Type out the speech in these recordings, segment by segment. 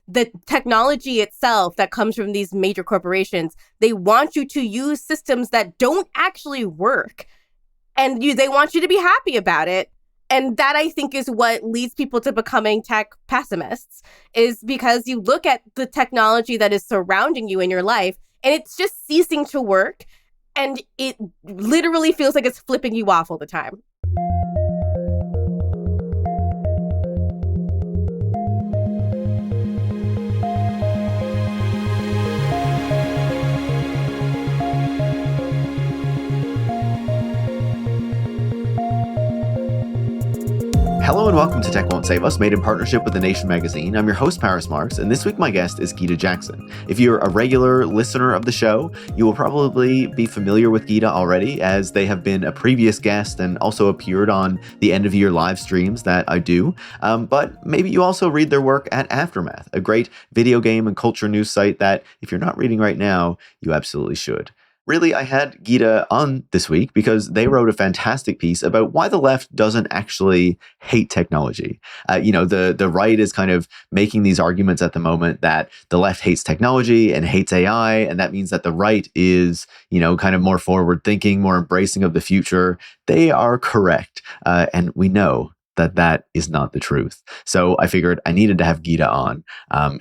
the technology itself that comes from these major corporations, they want you to use systems that don't actually work. And they want you to be happy about it. And that, I think, is what leads people to becoming tech pessimists, is because you look at the technology that is surrounding you in your life and it's just ceasing to work. And it literally feels like it's flipping you off all the time. Hello and welcome to Tech Won't Save Us, made in partnership with The Nation magazine. I'm your host, Marx, and this week my guest is Gita Jackson. If you're a regular listener of the show, you will probably be familiar with Gita already, as they have been a previous guest and also appeared on the end-of-year live streams that I do. But maybe you also read their work at Aftermath, a great video game and culture news site that, if you're not reading right now, you absolutely should. Really, I had Gita on this week because they wrote a fantastic piece about why the left doesn't actually hate technology. The right is kind of making these arguments at the moment that the left hates technology and hates AI, and that means that the right is, kind of more forward thinking, more embracing of the future. They are correct, and we know that is not the truth. So I figured I needed to have Gita on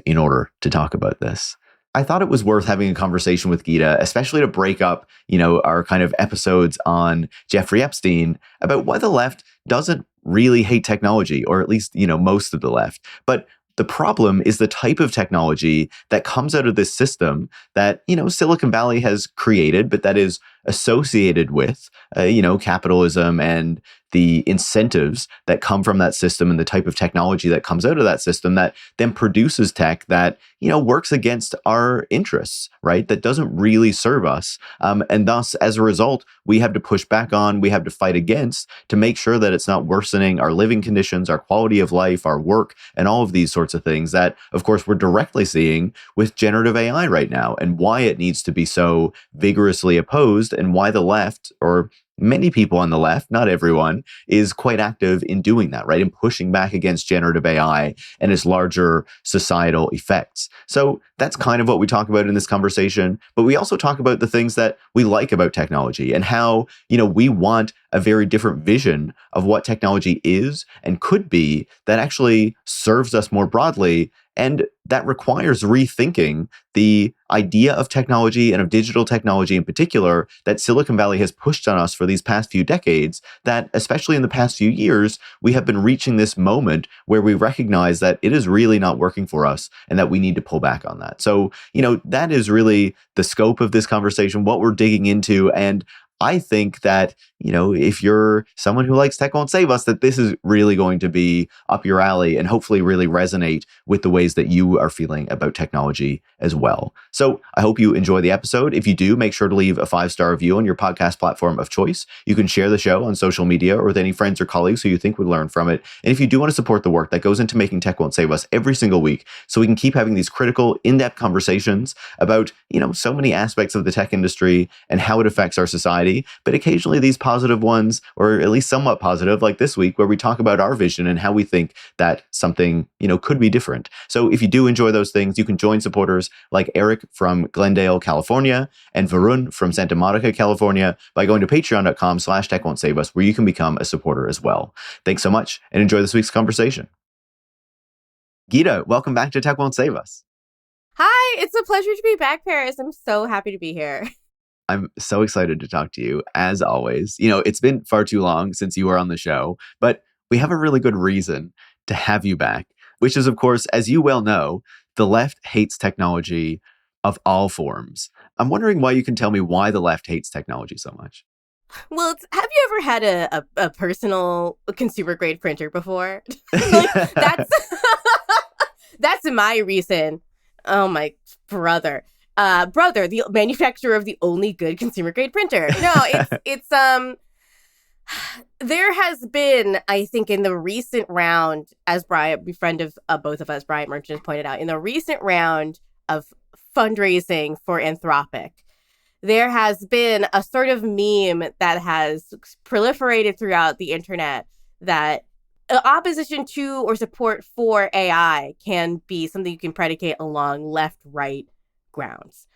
in order to talk about this. I thought it was worth having a conversation with Gita, especially to break up, our kind of episodes on Jeffrey Epstein, about why the left doesn't really hate technology, or at least, most of the left. But the problem is the type of technology that comes out of this system that, Silicon Valley has created, but that is associated with, capitalism and the incentives that come from that system and the type of technology that comes out of that system that then produces tech that, works against our interests, right? That doesn't really serve us. And thus, as a result, we have to push back on, we have to fight against to make sure that it's not worsening our living conditions, our quality of life, our work, and all of these sorts of things that, of course, we're directly seeing with generative AI right now, and why it needs to be so vigorously opposed, and why the left, or many people on the left, not everyone, is quite active in doing that, right? In pushing back against generative AI and its larger societal effects. So that's kind of what we talk about in this conversation. But we also talk about the things that we like about technology and how, we want a very different vision of what technology is and could be that actually serves us more broadly. And that requires rethinking the idea of technology and of digital technology in particular that Silicon Valley has pushed on us for these past few decades, that especially in the past few years, we have been reaching this moment where we recognize that it is really not working for us and that we need to pull back on that. So, that is really the scope of this conversation, what we're digging into. And I think that, if you're someone who likes Tech Won't Save Us, that this is really going to be up your alley and hopefully really resonate with the ways that you are feeling about technology as well. So I hope you enjoy the episode. If you do, make sure to leave a 5-star review on your podcast platform of choice. You can share the show on social media or with any friends or colleagues who you think would learn from it. And if you do want to support the work that goes into making Tech Won't Save Us every single week, so we can keep having these critical, in-depth conversations about, so many aspects of the tech industry and how it affects our society, but occasionally these positive ones, or at least somewhat positive, like this week, where we talk about our vision and how we think that something, could be different. So if you do enjoy those things, you can join supporters like Eric from Glendale, California, and Varun from Santa Monica, California, by going to patreon.com/techwon'tsave-us, where you can become a supporter as well. Thanks so much, and enjoy this week's conversation. Gita, welcome back to Tech Won't Save Us. Hi, it's a pleasure to be back, Paris. I'm so happy to be here. I'm so excited to talk to you, as always. It's been far too long since you were on the show, but we have a really good reason to have you back, which is, of course, as you well know, the left hates technology of all forms. I'm wondering why you can tell me why the left hates technology so much. Well, have you ever had a personal consumer grade printer before? That's my reason. Oh, my brother. The manufacturer of the only good consumer grade printer. No, it's there has been, I think, in the recent round, as Brian, friend of both of us, Brian Merchant, pointed out, in the recent round of fundraising for Anthropic, there has been a sort of meme that has proliferated throughout the internet that opposition to or support for AI can be something you can predicate along left-right grounds.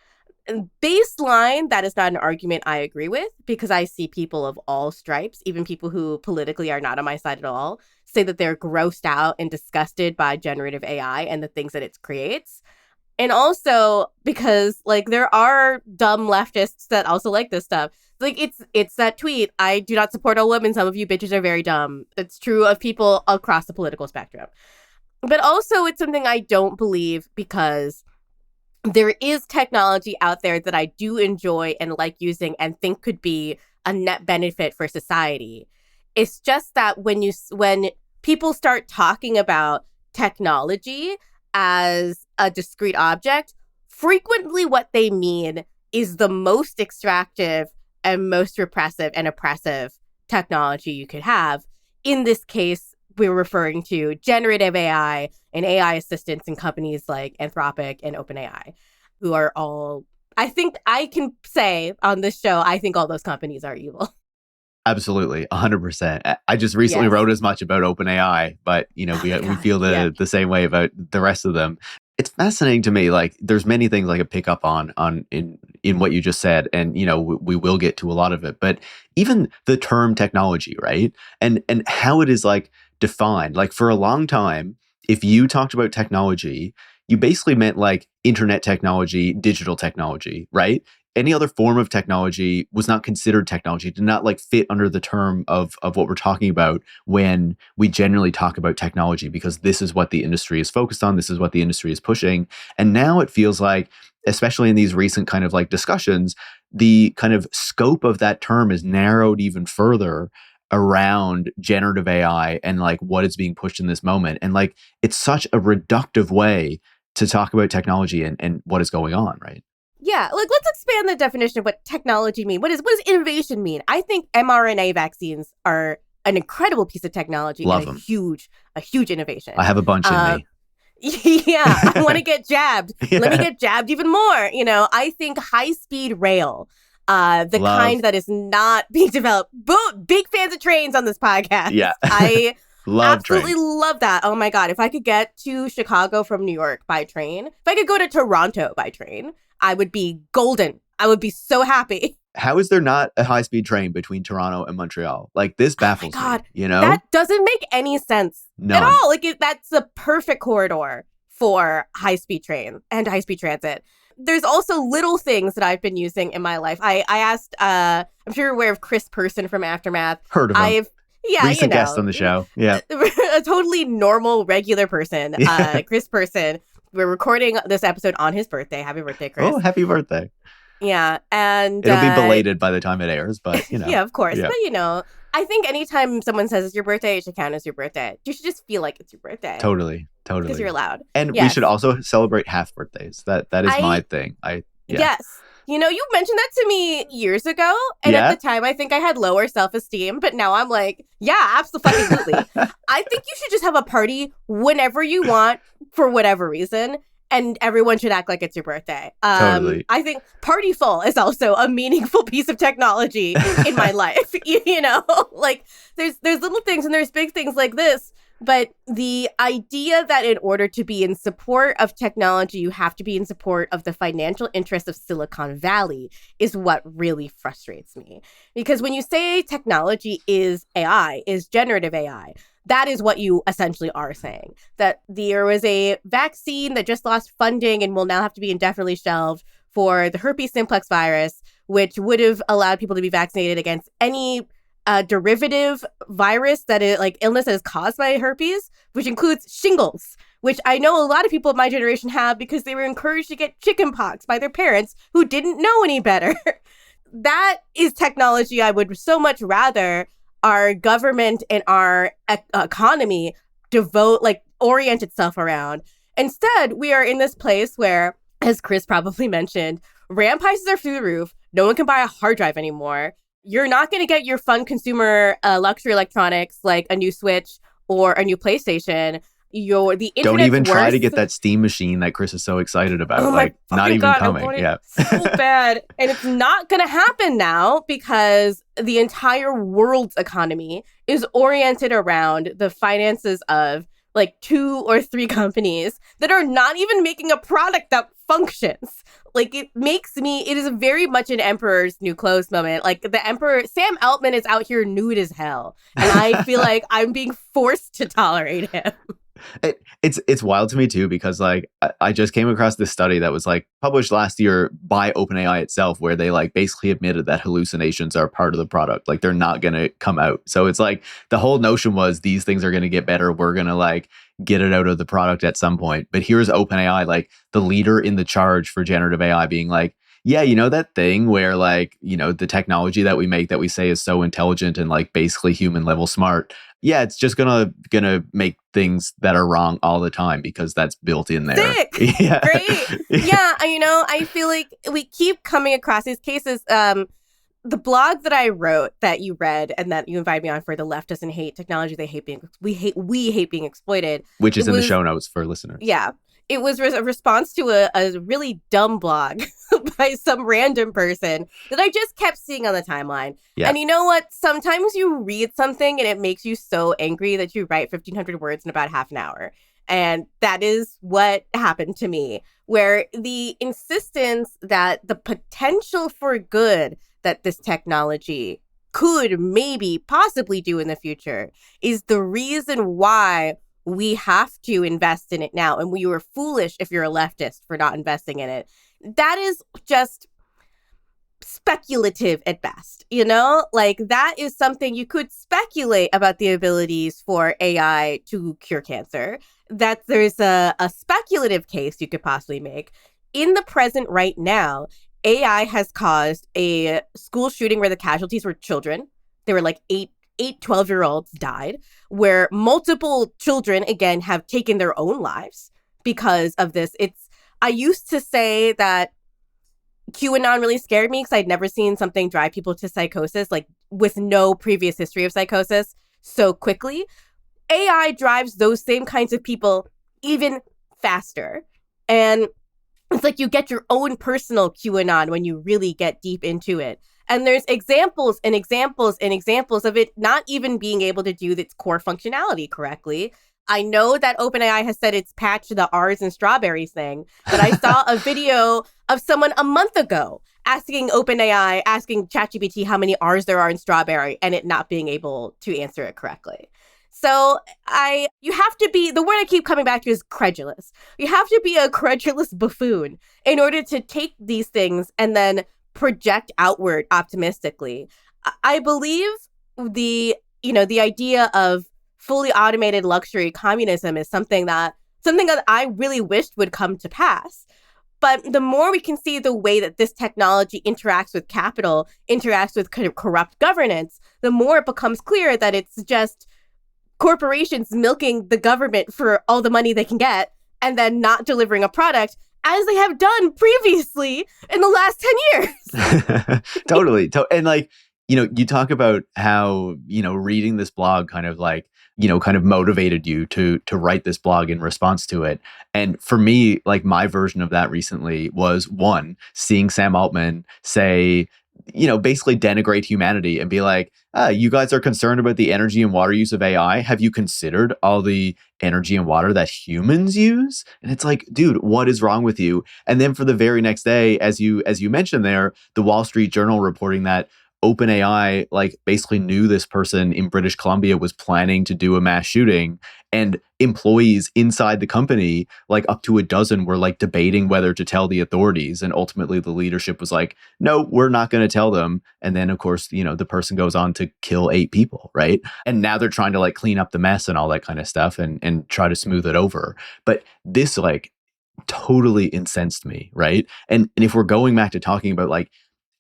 Baseline, that is not an argument I agree with, because I see people of all stripes, even people who politically are not on my side at all, say that they're grossed out and disgusted by generative AI and the things that it creates. And also because, like, there are dumb leftists that also like this stuff. Like, it's that tweet, I do not support all women. Some of you bitches are very dumb. It's true of people across the political spectrum. But also it's something I don't believe, because there is technology out there that I do enjoy and like using and think could be a net benefit for society. It's just that when people start talking about technology as a discrete object, frequently what they mean is the most extractive and most repressive and oppressive technology you could have. In this case, we're referring to generative AI and AI assistants in companies like Anthropic and OpenAI, who are all, I think I can say on this show, I think all those companies are evil. Absolutely, 100%. I just recently wrote as much about OpenAI, but we feel the same way about the rest of them. It's fascinating to me. Like, there's many things I could pick up on in what you just said, and we will get to a lot of it. But even the term technology, right, and how it is like defined. Like, for a long time, if you talked about technology, you basically meant like internet technology, digital technology, right? Any other form of technology was not considered technology, did not like fit under the term of what we're talking about when we generally talk about technology, because this is what the industry is focused on. This is what the industry is pushing. And now it feels like, especially in these recent kind of like discussions, the kind of scope of that term is narrowed even further around generative AI and like what is being pushed in this moment. And like, it's such a reductive way to talk about technology and what is going on, right? Yeah, like, let's expand the definition of what technology mean. What does innovation mean? I think mRNA vaccines are an incredible pice of technology. Love and them. a huge innovation. I have a bunch in me. Yeah, I want to get jabbed. Yeah. Let me get jabbed even more. I think high-speed rail, the kind that is not being developed. Big fans of trains on this podcast. Yeah. I absolutely trains. love that. Oh my God. If I could get to Chicago from New York by train, if I could go to Toronto by train, I would be golden. I would be so happy. How is there not a high-speed train between Toronto and Montreal? Like, this baffles me, That doesn't make any sense at all. Like, that's the perfect corridor for high-speed train and high-speed transit. There's also little things that I've been using in my life. I asked, I'm sure you're aware of Chris Person from Aftermath. Heard of him. Recent guest on the show. Yeah. A totally normal, regular person. Chris Person. We're recording this episode on his birthday. Happy birthday, Chris. Oh, happy birthday. Yeah. And it'll be belated by the time it airs, but yeah, of course. Yeah. But I think anytime someone says it's your birthday, it should count as your birthday. You should just feel like it's your birthday. Totally. Because you're allowed. And we should also celebrate half birthdays. That is my thing. Yes. You mentioned that to me years ago. And at the time, I think I had lower self-esteem. But now I'm like, yeah, absolutely. I think you should just have a party whenever you want for whatever reason. And everyone should act like it's your birthday. Totally. I think Partyful is also a meaningful piece of technology in my life. Like, there's little things and there's big things like this. But the idea that in order to be in support of technology, you have to be in support of the financial interests of Silicon Valley is what really frustrates me. Because when you say technology is AI, is generative AI, that is what you essentially are saying. That there was a vaccine that just lost funding and will now have to be indefinitely shelved for the herpes simplex virus, which would have allowed people to be vaccinated against any derivative virus that is like illness that is caused by herpes, which includes shingles, which I know a lot of people of my generation have because they were encouraged to get chickenpox by their parents who didn't know any better. That is technology I would so much rather our government and our economy orient itself around. Instead, we are in this place where, as Chris probably mentioned, RAM prices are through the roof. No one can buy a hard drive anymore. You're not going to get your fun consumer luxury electronics like a new Switch or a new PlayStation the Don't internet's even try to worth. get that Steam machine that Chris is so excited about. Oh my not even God, coming. I want Yeah. it so bad. And it's not going to happen now because the entire world's economy is oriented around the finances of like 2 or 3 companies that are not even making a product that functions. Like it is very much an Emperor's New Clothes moment. Like the Emperor, Sam Altman is out here nude as hell. And I feel like I'm being forced to tolerate him. It's wild to me too, because like I just came across this study that was like published last year by OpenAI itself, where they like basically admitted that hallucinations are part of the product. Like they're not going to come out. So it's like the whole notion was these things are going to get better. We're going to like get it out of the product at some point. But here's OpenAI, like the leader in the charge for generative AI, being like, yeah, you know that thing where like, you know, the technology that we make that we say is so intelligent and like basically human level smart. Yeah, it's just gonna make things that are wrong all the time because that's built in there. Sick. Yeah. Great. Yeah, I feel like we keep coming across these cases. The blog that I wrote that you read and that you invited me on for The Left Doesn't Hate Technology, we hate being exploited. Which is in the show notes for listeners. Yeah. It was a response to a really dumb blog by some random person that I just kept seeing on the timeline. Yeah. And you know what? Sometimes you read something and it makes you so angry that you write 1,500 words in about half an hour. And that is what happened to me, where the insistence that the potential for good that this technology could maybe possibly do in the future is the reason why we have to invest in it now. And we were foolish if you're a leftist for not investing in it. That is just speculative at best, you know? Like that is something you could speculate about the abilities for AI to cure cancer. That there's a speculative case you could possibly make. In the present right now, AI has caused a school shooting where the casualties were children. They were like 12-year-olds died, where multiple children, again, have taken their own lives because of this. I used to say that QAnon really scared me because I'd never seen something drive people to psychosis, like with no previous history of psychosis, so quickly. AI drives those same kinds of people even faster. And it's like you get your own personal QAnon when you really get deep into it. And there's examples and examples and examples of it not even being able to do its core functionality correctly. I know that OpenAI has said it's patched the R's and strawberries thing, but I saw a video of someone a month ago asking ChatGPT how many R's there are in strawberry and it not being able to answer it correctly. So you have to be, the word I keep coming back to is credulous. You have to be a credulous buffoon in order to take these things and then project outward optimistically. I believe the idea of fully automated luxury communism is something that I really wished would come to pass. But the more we can see the way that this technology interacts with capital, interacts with kind of corrupt governance, the more it becomes clear that it's just corporations milking the government for all the money they can get and then not delivering a product as they have done previously in the last 10 years. Totally. And like, you talk about how, reading this blog kind of like, kind of motivated you to write this blog in response to it. And for me, like my version of that recently was one, seeing Sam Altman say, basically denigrate humanity and be like, you guys are concerned about the energy and water use of AI. Have you considered all the energy and water that humans use? And it's like, dude, what is wrong with you? And then for the very next day, as you mentioned there, the Wall Street Journal reporting that OpenAI like basically knew this person in British Columbia was planning to do a mass shooting, and employees inside the company, like up to a dozen, were like debating whether to tell the authorities. And ultimately the leadership was like, no, we're not going to tell them. And then of course, the person goes on to kill 8 people, right? And now they're trying to like clean up the mess and all that kind of stuff and try to smooth it over. But this like totally incensed me, right? And if we're going back to talking about like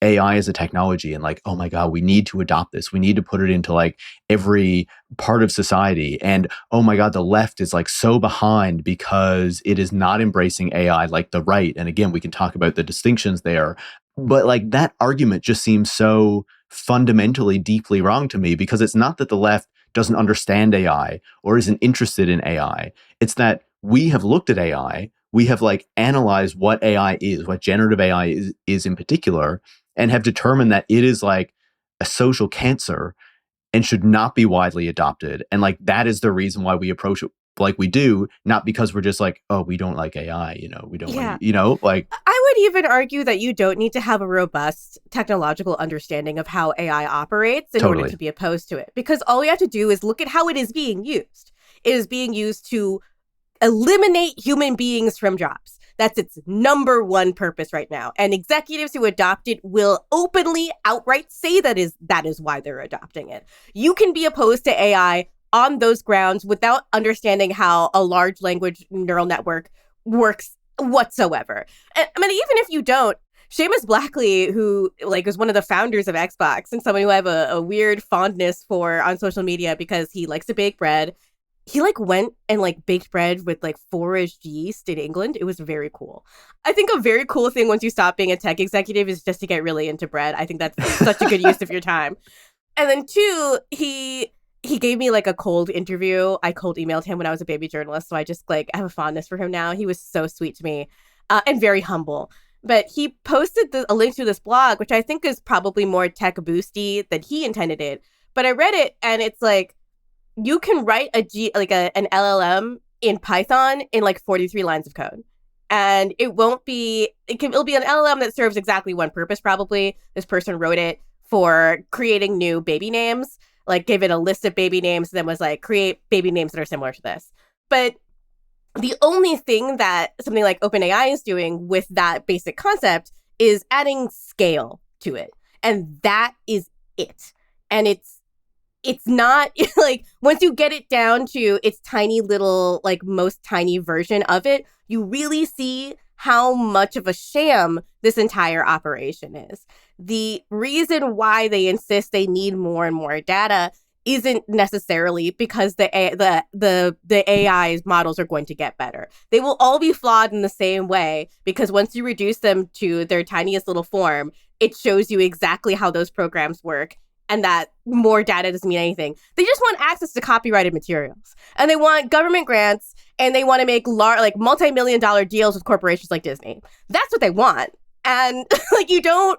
AI as a technology and like, oh my God, we need to adopt this. We need to put it into like every part of society. And oh my God, the left is like so behind because it is not embracing AI like the right. And again, we can talk about the distinctions there. But like that argument just seems so fundamentally deeply wrong to me, because it's not that the left doesn't understand AI or isn't interested in AI. It's that we have looked at AI, we have like analyzed what AI is, what generative AI is in particular, and have determined that it is like a social cancer and should not be widely adopted. And like that is the reason why we approach it like we do, not because we're just like, oh, we don't like AI, we don't want Yeah. to, like. I would even argue that you don't need to have a robust technological understanding of how AI operates in order Totally. to be opposed to it. Because all you have to do is look at how it is being used. It is being used to eliminate human beings from jobs. That's its number one purpose right now. And executives who adopt it will openly, outright say that is why they're adopting it. You can be opposed to AI on those grounds without understanding how a large language neural network works whatsoever. I mean, even if you don't, Seamus Blackley, who like was one of the founders of Xbox and someone who I have a weird fondness for on social media because he likes to bake bread. He like went and like baked bread with like foraged yeast in England. It was very cool. I think a very cool thing once you stop being a tech executive is just to get really into bread. I think that's such a good use of your time. And then two, he gave me like a cold interview. I cold emailed him when I was a baby journalist, so I just like have a fondness for him now. He was so sweet to me and very humble. But he posted a link to this blog, which I think is probably more tech boosty than he intended it. But I read it, and it's like you can write an LLM in Python in like 43 lines of code. And it'll be an LLM that serves exactly one purpose, probably. This person wrote it for creating new baby names, like gave it a list of baby names, and then was like, create baby names that are similar to this. But the only thing that something like OpenAI is doing with that basic concept is adding scale to it. And that is it. And it's not like once you get it down to its tiny little, like most tiny version of it, you really see how much of a sham this entire operation is. The reason why they insist they need more and more data isn't necessarily because the AI's models are going to get better. They will all be flawed in the same way because once you reduce them to their tiniest little form, it shows you exactly how those programs work. And that more data doesn't mean anything. They just want access to copyrighted materials. And they want government grants, and they want to make multi-million-dollar deals with corporations like Disney. That's what they want. And like you don't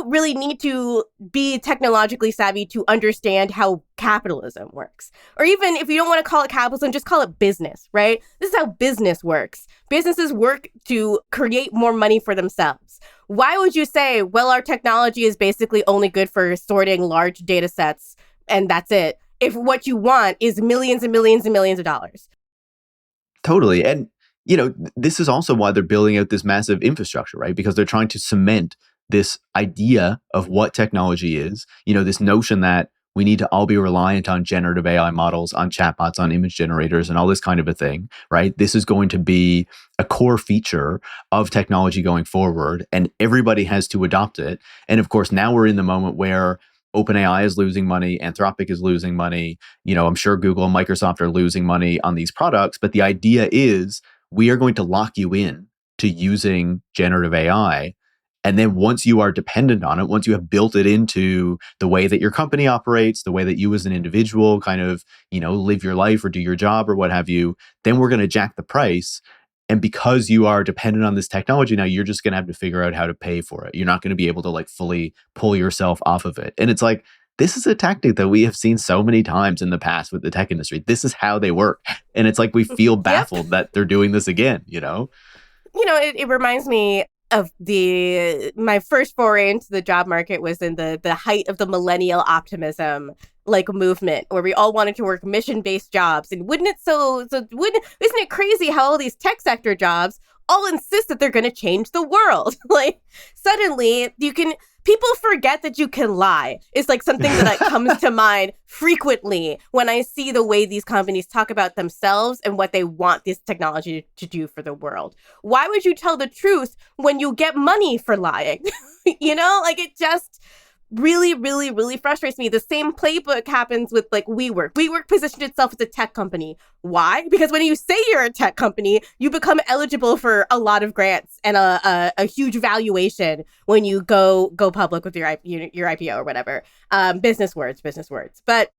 really need to be technologically savvy to understand how capitalism works. Or even if you don't want to call it capitalism, just call it business, right? This is how business works. Businesses work to create more money for themselves. Why would you say, well, our technology is basically only good for sorting large data sets and that's it, if what you want is millions and millions and millions of dollars? Totally. And, this is also why they're building out this massive infrastructure, right? Because they're trying to cement this idea of what technology is, this notion that we need to all be reliant on generative AI models, on chatbots, on image generators, and all this kind of a thing, right? This is going to be a core feature of technology going forward, and everybody has to adopt it. And of course, now we're in the moment where OpenAI is losing money, Anthropic is losing money, I'm sure Google and Microsoft are losing money on these products, but the idea is we are going to lock you in to using generative AI. And then once you are dependent on it, once you have built it into the way that your company operates, the way that you as an individual kind of, live your life or do your job or what have you, then we're going to jack the price. And because you are dependent on this technology now, you're just going to have to figure out how to pay for it. You're not going to be able to like fully pull yourself off of it. And it's like, this is a tactic that we have seen so many times in the past with the tech industry. This is how they work. And it's like we feel baffled that they're doing this again, It reminds me of my first foray into the job market was in the height of the millennial optimism like movement where we all wanted to work mission-based jobs. And isn't it crazy how all these tech sector jobs all insist that they're going to change the world? Like suddenly people forget that you can lie. It's like something that comes to mind frequently when I see the way these companies talk about themselves and what they want this technology to do for the world. Why would you tell the truth when you get money for lying? It just really, really, really frustrates me. The same playbook happens with like WeWork. WeWork positioned itself as a tech company. Why? Because when you say you're a tech company, you become eligible for a lot of grants and a huge valuation when you go public with your IPO or whatever. Business words. But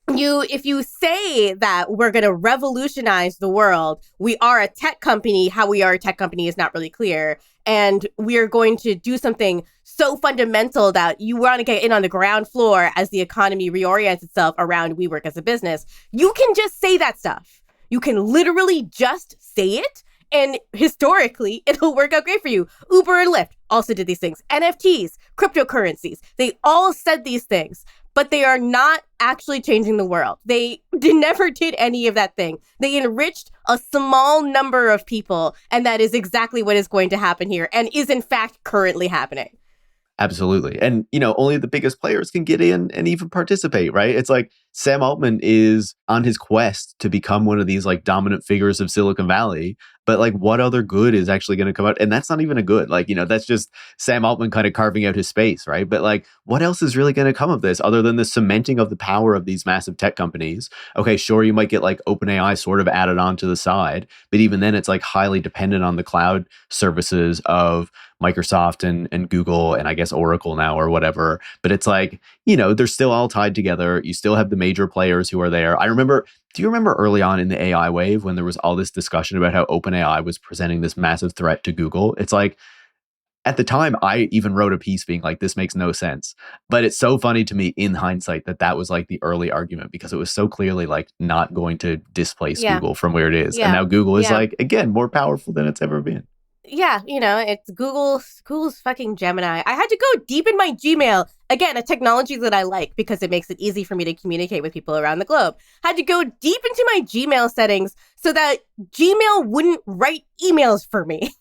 if you say that we're going to revolutionize the world, we are a tech company. How we are a tech company is not really clear. And we're going to do something so fundamental that you want to get in on the ground floor as the economy reorients itself around WeWork as a business. You can just say that stuff. You can literally just say it. And historically, it'll work out great for you. Uber and Lyft also did these things. NFTs, cryptocurrencies, they all said these things, but they are not actually changing the world. They never did any of that thing. They enriched a small number of people, and that is exactly what is going to happen here and is in fact currently happening. Absolutely. And, only the biggest players can get in and even participate, right? It's like Sam Altman is on his quest to become one of these like dominant figures of Silicon Valley. But like what other good is actually going to come out? And that's not even a good, that's just Sam Altman kind of carving out his space, right? But like what else is really going to come of this other than the cementing of the power of these massive tech companies? Okay, sure, you might get like OpenAI sort of added on to the side, but even then it's like highly dependent on the cloud services of Microsoft and Google and I guess Oracle now or whatever. But it's like, they're still all tied together. You still have the major players who are there. Do you remember early on in the AI wave when there was all this discussion about how OpenAI was presenting this massive threat to Google? It's like, at the time, I even wrote a piece being like, this makes no sense. But it's so funny to me in hindsight that was like the early argument because it was so clearly like not going to displace Google from where it is. And now Google is like, again, more powerful than it's ever been. Yeah, it's Google's fucking Gemini. I had to go deep in my Gmail. Again, a technology that I like because it makes it easy for me to communicate with people around the globe. Had to go deep into my Gmail settings so that Gmail wouldn't write emails for me.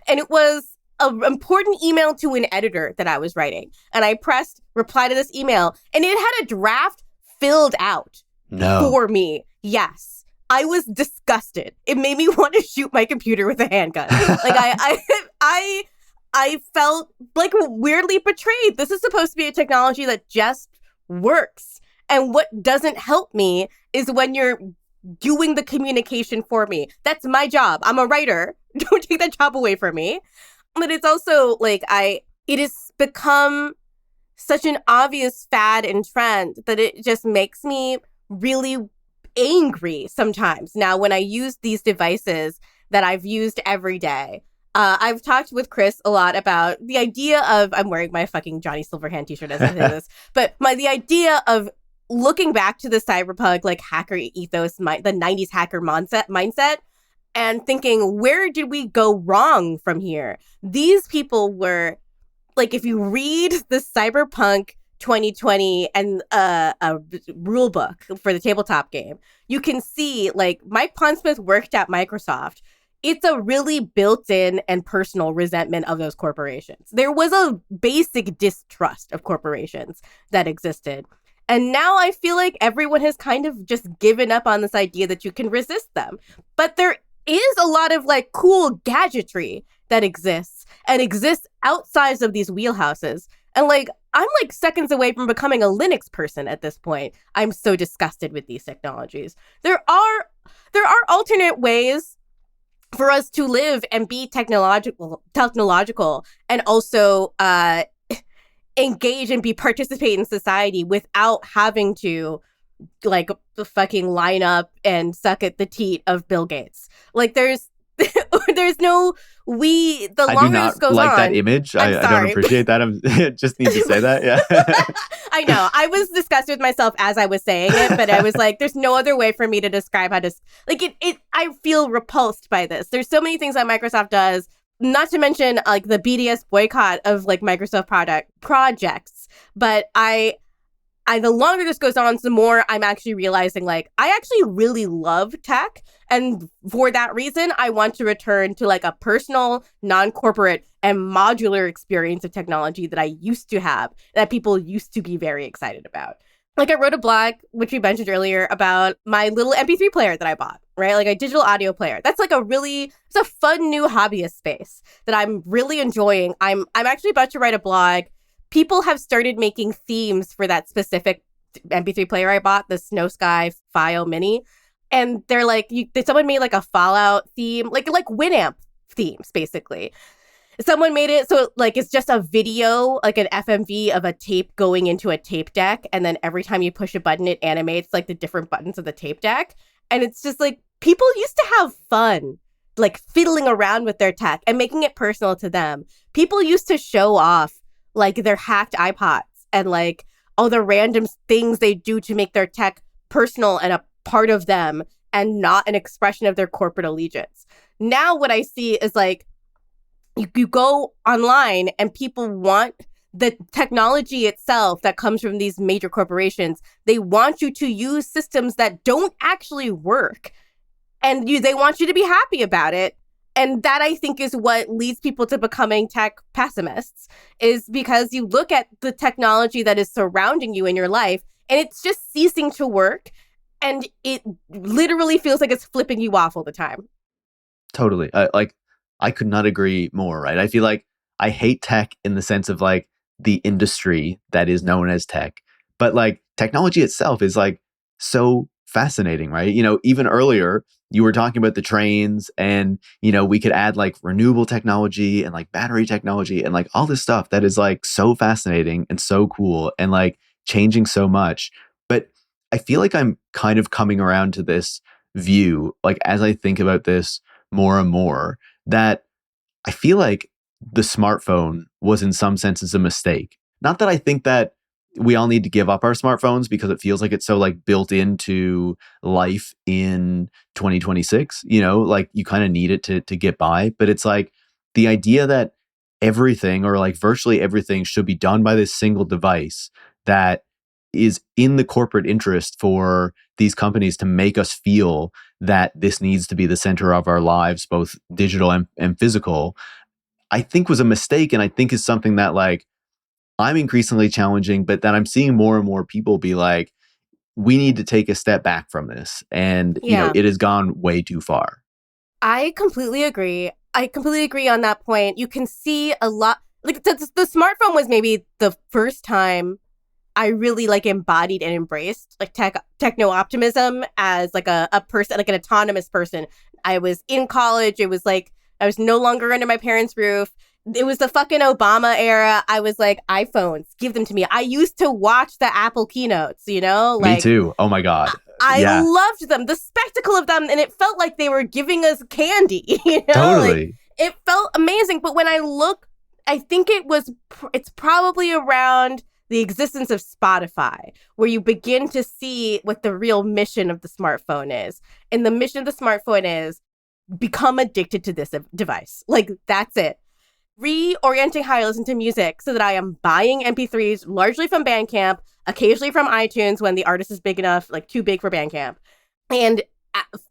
And it was an important email to an editor that I was writing. And I pressed reply to this email and it had a draft filled out for me. Yes. I was disgusted. It made me want to shoot my computer with a handgun. Like I felt like weirdly betrayed. This is supposed to be a technology that just works. And what doesn't help me is when you're doing the communication for me. That's my job. I'm a writer. Don't take that job away from me. But it's also like it has become such an obvious fad and trend that it just makes me really angry sometimes now when I use these devices that I've used every day. I've talked with Chris a lot about the idea of, I'm wearing my fucking Johnny Silverhand t-shirt as I say this, but the idea of looking back to the cyberpunk like hacker ethos, the 90s hacker mindset and thinking, where did we go wrong from here? These people were like, if you read the cyberpunk 2020 and a rule book for the tabletop game, you can see like Mike Pondsmith worked at Microsoft. It's a really built-in and personal resentment of those corporations. There was a basic distrust of corporations that existed. And now I feel like everyone has kind of just given up on this idea that you can resist them. But there is a lot of like cool gadgetry that exists and exists outside of these wheelhouses. And like, I'm like seconds away from becoming a Linux person at this point. I'm so disgusted with these technologies. There are alternate ways for us to live and be technological and also engage and participate in society without having to like fucking line up and suck at the teat of Bill Gates. Like there's no the I longer do not this goes like on, that image. I don't appreciate that. I just need to say that. Yeah. I know. I was disgusted with myself as I was saying it, but I was like, there's no other way for me to describe how to like it. I feel repulsed by this. There's so many things that Microsoft does, not to mention like the BDS boycott of like Microsoft projects. But the longer this goes on, the more I'm actually realizing like I actually really love tech. And for that reason, I want to return to like a personal, non-corporate and modular experience of technology that I used to have, that people used to be very excited about. Like I wrote a blog, which we mentioned earlier, about my little MP3 player that I bought, right? Like a digital audio player. That's like it's a fun new hobbyist space that I'm really enjoying. I'm actually about to write a blog. People have started making themes for that specific MP3 player I bought, the Snow Sky File Mini. And they're like, someone made like a Fallout theme, like Winamp themes, basically. Someone made it so like it's just a video, like an FMV of a tape going into a tape deck, and then every time you push a button, it animates like the different buttons of the tape deck. And it's just like people used to have fun, like fiddling around with their tech and making it personal to them. People used to show off like their hacked iPods and like all the random things they do to make their tech personal and a part of them and not an expression of their corporate allegiance. Now what I see is like you go online and people want the technology itself that comes from these major corporations. They want you to use systems that don't actually work. And they want you to be happy about it. And that, I think, is what leads people to becoming tech pessimists, is because you look at the technology that is surrounding you in your life and it's just ceasing to work. And it literally feels like it's flipping you off all the time. Totally. I could not agree more, right? I feel like I hate tech in the sense of like the industry that is known as tech, but like technology itself is like so fascinating, right? Even earlier, you were talking about the trains and, we could add like renewable technology and like battery technology and like all this stuff that is like so fascinating and so cool and like changing so much. But I feel like I'm kind of coming around to this view, like as I think about this more and more, that I feel like the smartphone was in some senses a mistake. Not that I think that we all need to give up our smartphones because it feels like it's so like built into life in 2026, like you kind of need it to get by. But it's like the idea that everything or like virtually everything should be done by this single device that is in the corporate interest for these companies to make us feel that this needs to be the center of our lives, both digital and physical, I think was a mistake. And I think is something that like I'm increasingly challenging, but that I'm seeing more and more people be like, we need to take a step back from this. And, it has gone way too far. I completely agree. On that point. You can see a lot, like the smartphone was maybe the first time I really like embodied and embraced like techno optimism as like a person, like an autonomous person. I was in college. It was like I was no longer under my parents' roof. It was the fucking Obama era. I was like, iPhones, give them to me. I used to watch the Apple keynotes, like, me too. Oh my God. I loved them, the spectacle of them. And it felt like they were giving us candy, Totally. Like, it felt amazing. But when I look, I think it's probably around the existence of Spotify, where you begin to see what the real mission of the smartphone is. And the mission of the smartphone is become addicted to this device. Like, that's it. Reorienting how I listen to music so that I am buying MP3s largely from Bandcamp, occasionally from iTunes when the artist is big enough, like too big for Bandcamp, and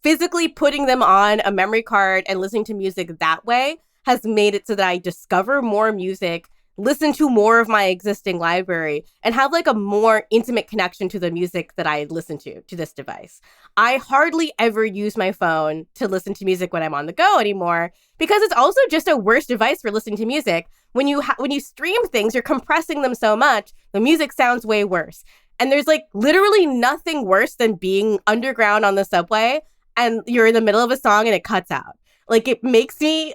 physically putting them on a memory card and listening to music that way has made it so that I discover more music, listen to more of my existing library, and have like a more intimate connection to the music that I listen to this device. I hardly ever use my phone to listen to music when I'm on the go anymore, because it's also just a worse device for listening to music. When you stream things, you're compressing them so much, the music sounds way worse. And there's like literally nothing worse than being underground on the subway and you're in the middle of a song and it cuts out. Like, it makes me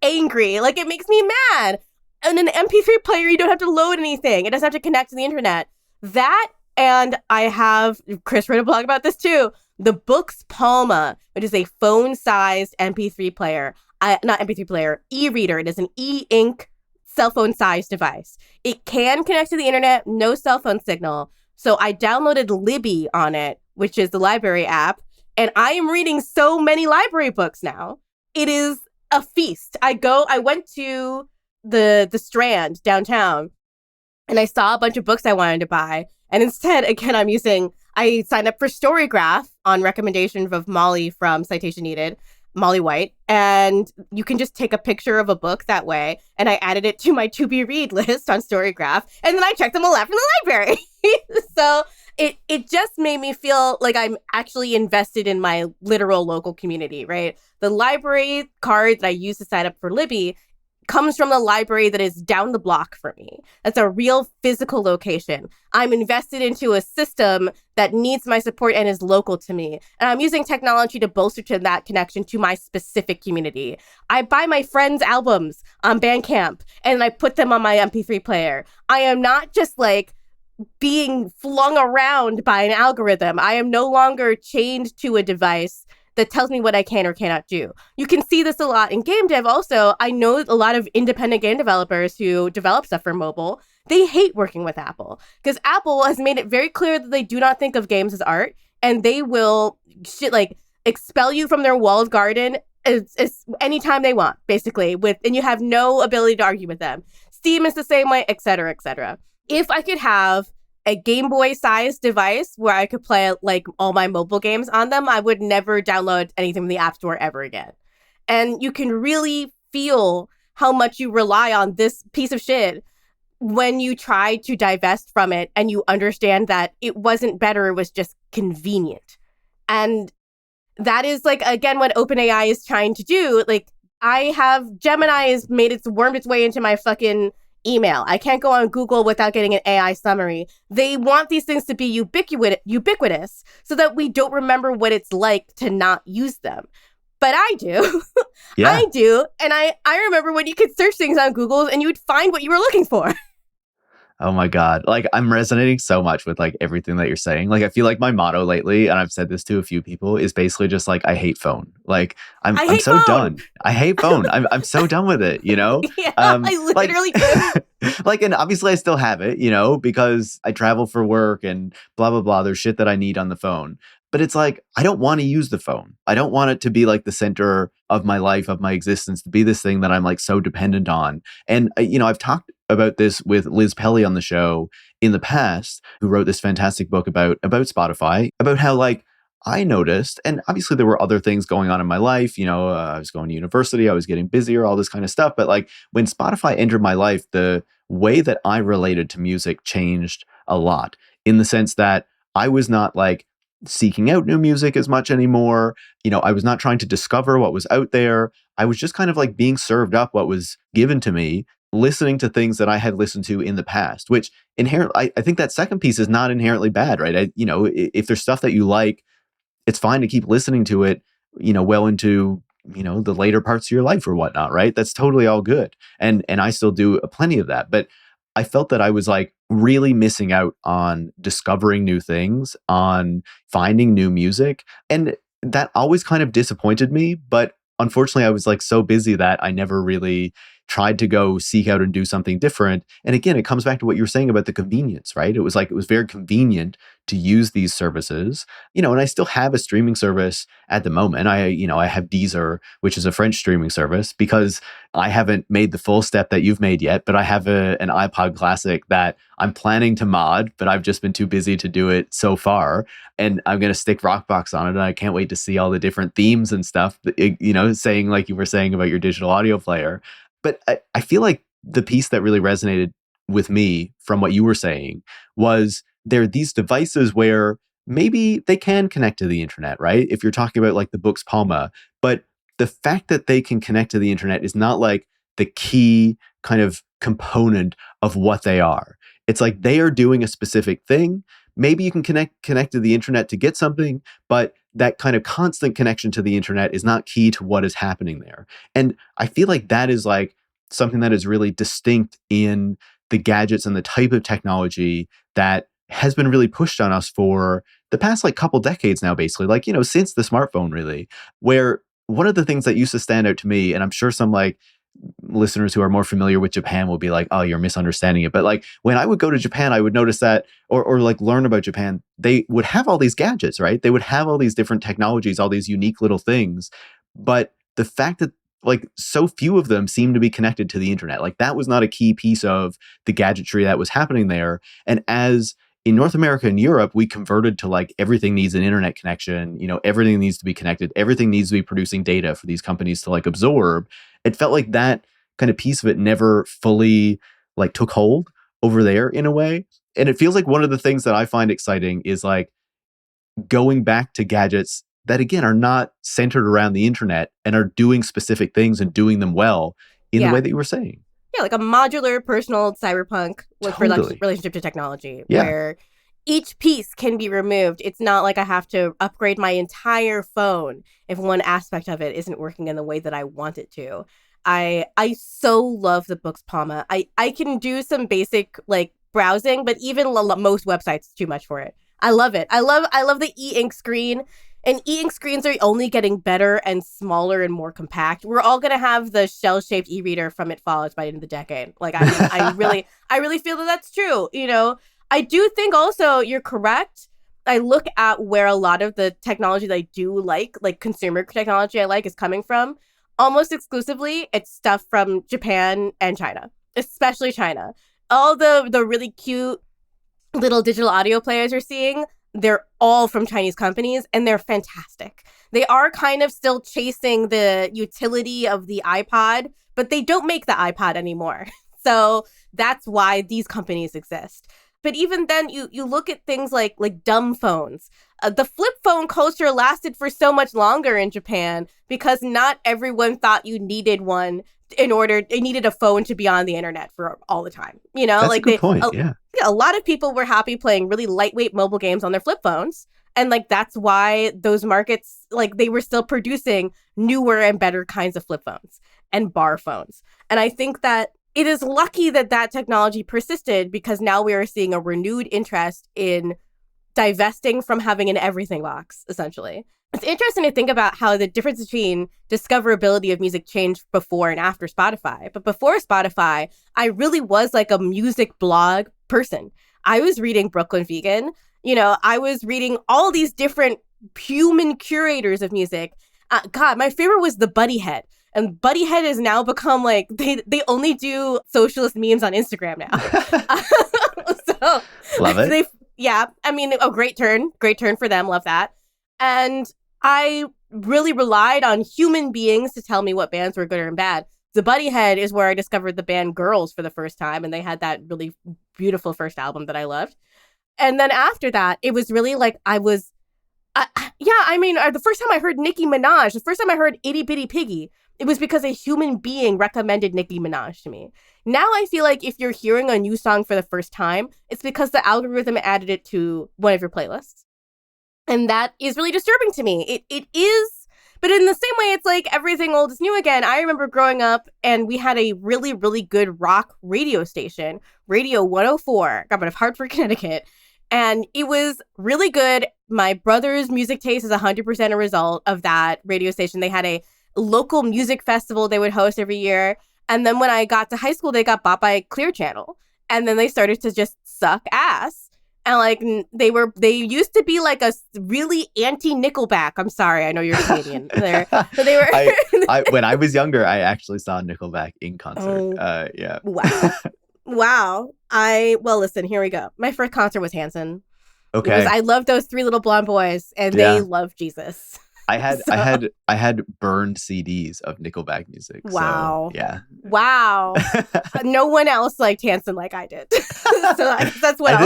angry. Like, it makes me mad. And an MP3 player, you don't have to load anything. It doesn't have to connect to the internet. That, and I have, Chris wrote a blog about this too, the Books Palma, which is a phone-sized MP3 player. Not MP3 player, e-reader. It is an e-ink cell phone-sized device. It can connect to the internet, no cell phone signal. So I downloaded Libby on it, which is the library app, and I am reading so many library books now. It is a feast. I went to the Strand downtown and I saw a bunch of books I wanted to buy. And instead, again, I signed up for Storygraph on recommendation of Molly from Citation Needed, Molly White. And you can just take a picture of a book that way. And I added it to my to be read list on Storygraph. And then I checked them all out from the library. So it just made me feel like I'm actually invested in my literal local community, right? The library card that I use to sign up for Libby comes from the library that is down the block for me. That's a real physical location. I'm invested into a system that needs my support and is local to me. And I'm using technology to bolster to that connection to my specific community. I buy my friends' albums on Bandcamp and I put them on my MP3 player. I am not just like being flung around by an algorithm. I am no longer chained to a device that tells me what I can or cannot do. You can see this a lot in game dev also. I know a lot of independent game developers who develop stuff for mobile. They hate working with Apple because Apple has made it very clear that they do not think of games as art, and they will expel you from their walled garden as anytime they want, basically, and you have no ability to argue with them. Steam is the same way, et cetera, et cetera. If I could have a Game Boy sized device where I could play like all my mobile games on them, I would never download anything from the App Store ever again. And you can really feel how much you rely on this piece of shit when you try to divest from it and you understand that it wasn't better, it was just convenient. And that is like, again, what OpenAI is trying to do. Like, I have Gemini has wormed its way into my fucking email. I can't go on Google without getting an AI summary. They want these things to be ubiquitous so that we don't remember what it's like to not use them. But I do. Yeah. I do. And I remember when you could search things on Google and you would find what you were looking for. Oh my God. Like, I'm resonating so much with like everything that you're saying. Like, I feel like my motto lately, and I've said this to a few people, is basically just like, I hate phone. Like, I'm so phone. done. I hate phone. I'm so done with it, you know? Yeah, I literally do. Like, and obviously I still have it, you know, because I travel for work and blah, blah, blah. There's shit that I need on the phone. But it's like, I don't want to use the phone. I don't want it to be like the center of my life, of my existence, to be this thing that I'm like so dependent on. And, you know, I've talked about this with Liz Pelly on the show in the past, who wrote this fantastic book about Spotify, about how like I noticed, and obviously there were other things going on in my life. You know, I was going to university, I was getting busier, all this kind of stuff. But like when Spotify entered my life, the way that I related to music changed a lot, in the sense that I was not like seeking out new music as much anymore. You know, I was not trying to discover what was out there. I was just kind of like being served up what was given to me, listening to things that I had listened to in the past, which inherently, I think that second piece is not inherently bad, right? You know, if there's stuff that you like, it's fine to keep listening to it, you know, well into, you know, the later parts of your life or whatnot, right? That's totally all good. And I still do plenty of that. But I felt that I was like really missing out on discovering new things, on finding new music. And that always kind of disappointed me. But unfortunately, I was like so busy that I never really tried to go seek out and do something different. And again, it comes back to what you were saying about the convenience, right? It was like, it was very convenient to use these services, you know, and I still have a streaming service at the moment. I have Deezer, which is a French streaming service, because I haven't made the full step that you've made yet, but I have an iPod Classic that I'm planning to mod, but I've just been too busy to do it so far. And I'm going to stick Rockbox on it. And I can't wait to see all the different themes and stuff, you know, saying like you were saying about your digital audio player. But I feel like the piece that really resonated with me from what you were saying was there are these devices where maybe they can connect to the internet, right? If you're talking about like the Books Palma, but the fact that they can connect to the internet is not like the key kind of component of what they are. It's like they are doing a specific thing. Maybe you can connect to the internet to get something, but that kind of constant connection to the internet is not key to what is happening there. And I feel like that is like something that is really distinct in the gadgets and the type of technology that has been really pushed on us for the past like couple decades now, basically, like, you know, since the smartphone really, where one of the things that used to stand out to me, and I'm sure some like listeners who are more familiar with Japan will be like, oh, you're misunderstanding it. But like when I would go to Japan, I would notice that, or like learn about Japan, they would have all these gadgets, right? They would have all these different technologies, all these unique little things. But the fact that like so few of them seem to be connected to the internet, like that was not a key piece of the gadgetry that was happening there. And as in North America and Europe, we converted to like everything needs an internet connection, you know, everything needs to be connected, everything needs to be producing data for these companies to like absorb. It felt like that kind of piece of it never fully like took hold over there in a way. And it feels like one of the things that I find exciting is like going back to gadgets that again are not centered around the internet and are doing specific things and doing them well in the way that you were saying. Yeah, like a modular personal cyberpunk with relationship to technology, where each piece can be removed. It's not like I have to upgrade my entire phone if one aspect of it isn't working in the way that I want it to. I so love the book's Palma. I can do some basic like browsing, but even most websites is too much for it. I love it. I love the e-ink screen. And e-ink screens are only getting better and smaller and more compact. We're all gonna have the shell-shaped e-reader from It Follows by the end of the decade. Like I really feel that that's true. You know, I do think also you're correct. I look at where a lot of the technology that I do like consumer technology I like, is coming from. Almost exclusively, it's stuff from Japan and China, especially China. All the really cute little digital audio players you're seeing, they're all from Chinese companies, and they're fantastic. They are kind of still chasing the utility of the iPod, but they don't make the iPod anymore. So that's why these companies exist. But even then, you look at things like dumb phones. The flip phone culture lasted for so much longer in Japan because not everyone thought you needed one they needed a phone to be on the internet for all the time. You know, That's a good point. Yeah. A lot of people were happy playing really lightweight mobile games on their flip phones. And like, that's why those markets, like, they were still producing newer and better kinds of flip phones and bar phones. And I think that it is lucky that that technology persisted, because now we are seeing a renewed interest in divesting from having an everything box, essentially. It's interesting to think about how the difference between discoverability of music changed before and after Spotify. But before Spotify, I really was like a music blog person. I was reading Brooklyn Vegan. You know, I was reading all these different human curators of music. God, my favorite was the Buddy Head. And Buddy Head has now become like, they only do socialist memes on Instagram now. So, love it. Yeah, I mean, a great turn for them. Love that. And I really relied on human beings to tell me what bands were good or bad. The Buddy Head is where I discovered the band Girls for the first time, and they had that really beautiful first album that I loved. And then after that, it was really like the first time I heard Nicki Minaj, the first time I heard Itty Bitty Piggy, it was because a human being recommended Nicki Minaj to me. Now I feel like if you're hearing a new song for the first time, it's because the algorithm added it to one of your playlists. And that is really disturbing to me. It is, but in the same way, it's like everything old is new again. I remember growing up and we had a really, really good rock radio station, Radio 104, out of Hartford, Connecticut. And it was really good. My brother's music taste is 100% a result of that radio station. They had a local music festival they would host every year. And then when I got to high school, they got bought by Clear Channel. And then they started to just suck ass. And like they used to be like a really anti-Nickelback. I'm sorry, I know you're Canadian. But they were. When I was younger, I actually saw Nickelback in concert. Yeah. Wow. Well, listen, here we go. My first concert was Hanson. Okay. I loved those three little blonde boys, and they loved Jesus. I had burned CDs of Nickelback music. Wow. So, yeah. Wow. No one else liked Hanson like I did. So that's what I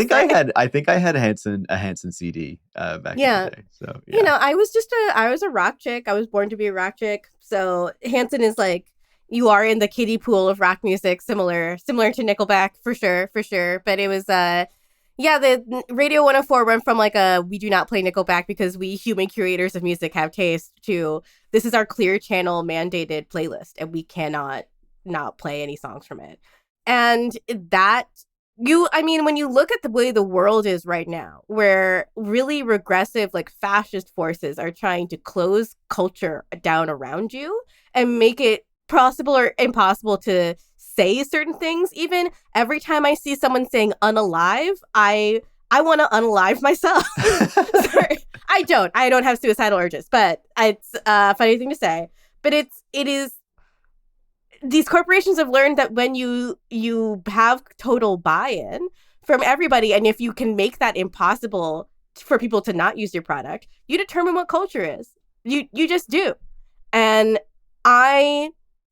think I had a Hanson CD back in the day. So yeah. You know, I was a rock chick. I was born to be a rock chick. So Hanson is like, you are in the kiddie pool of rock music, similar to Nickelback for sure. But it was the Radio 104 went from like we do not play Nickelback because we human curators of music have taste to this is our Clear Channel mandated playlist and we cannot not play any songs from it. And that when you look at the way the world is right now, where really regressive like fascist forces are trying to close culture down around you and make it possible or impossible to say certain things. Even every time I see someone saying unalive, I want to unalive myself. Sorry. I don't have suicidal urges, but it's a funny thing to say. But it is these corporations have learned that when you have total buy-in from everybody, and if you can make that impossible for people to not use your product, you determine what culture is. You just do. And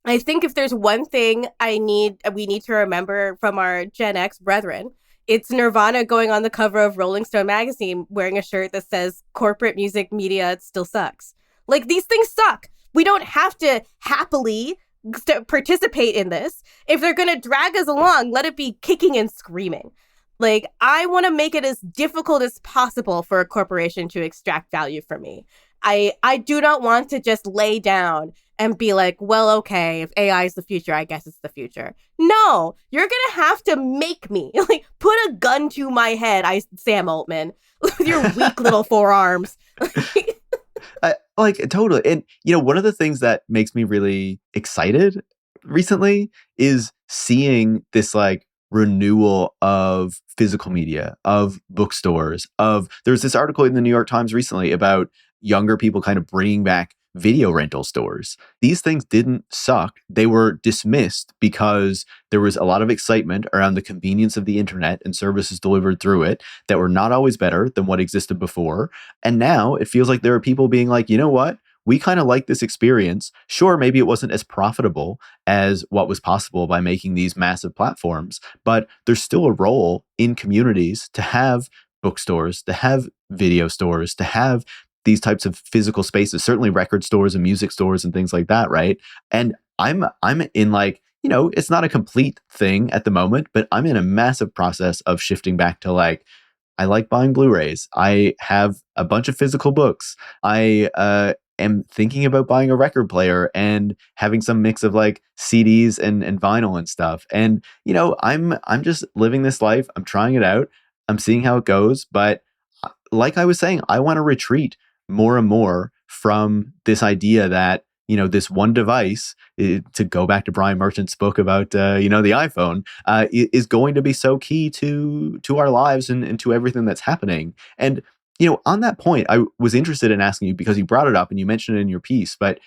I think if there's one thing we need to remember from our Gen X brethren, it's Nirvana going on the cover of Rolling Stone magazine wearing a shirt that says corporate music media, it still sucks. Like, these things suck. We don't have to happily participate in this. If they're going to drag us along, let it be kicking and screaming. Like, I want to make it as difficult as possible for a corporation to extract value from me. I do not want to just lay down and be like, well, okay, if AI is the future, I guess it's the future. No, you're gonna have to make me like put a gun to my head, Sam Altman, with your weak little forearms. Like totally. And one of the things that makes me really excited recently is seeing this like renewal of physical media, of bookstores, there's this article in the New York Times recently about younger people kind of bringing back video rental stores. These things didn't suck. They were dismissed because there was a lot of excitement around the convenience of the internet and services delivered through it that were not always better than what existed before. And now it feels like there are people being like, you know what? We kind of like this experience. Sure, maybe it wasn't as profitable as what was possible by making these massive platforms, but there's still a role in communities to have bookstores, to have video stores, to have these types of physical spaces, certainly record stores and music stores and things like that, right? And I'm in like, it's not a complete thing at the moment, but I'm in a massive process of shifting back to like, I like buying Blu-rays. I have a bunch of physical books. I am thinking about buying a record player and having some mix of like CDs and vinyl and stuff. And I'm just living this life. I'm trying it out. I'm seeing how it goes. But like I was saying, I want to retreat more and more from this idea that this one device, to go back to Brian Merchant's book about the iPhone, is going to be so key to our lives and to everything that's happening. And on that point, I was interested in asking you, because you brought it up and you mentioned it in your piece, but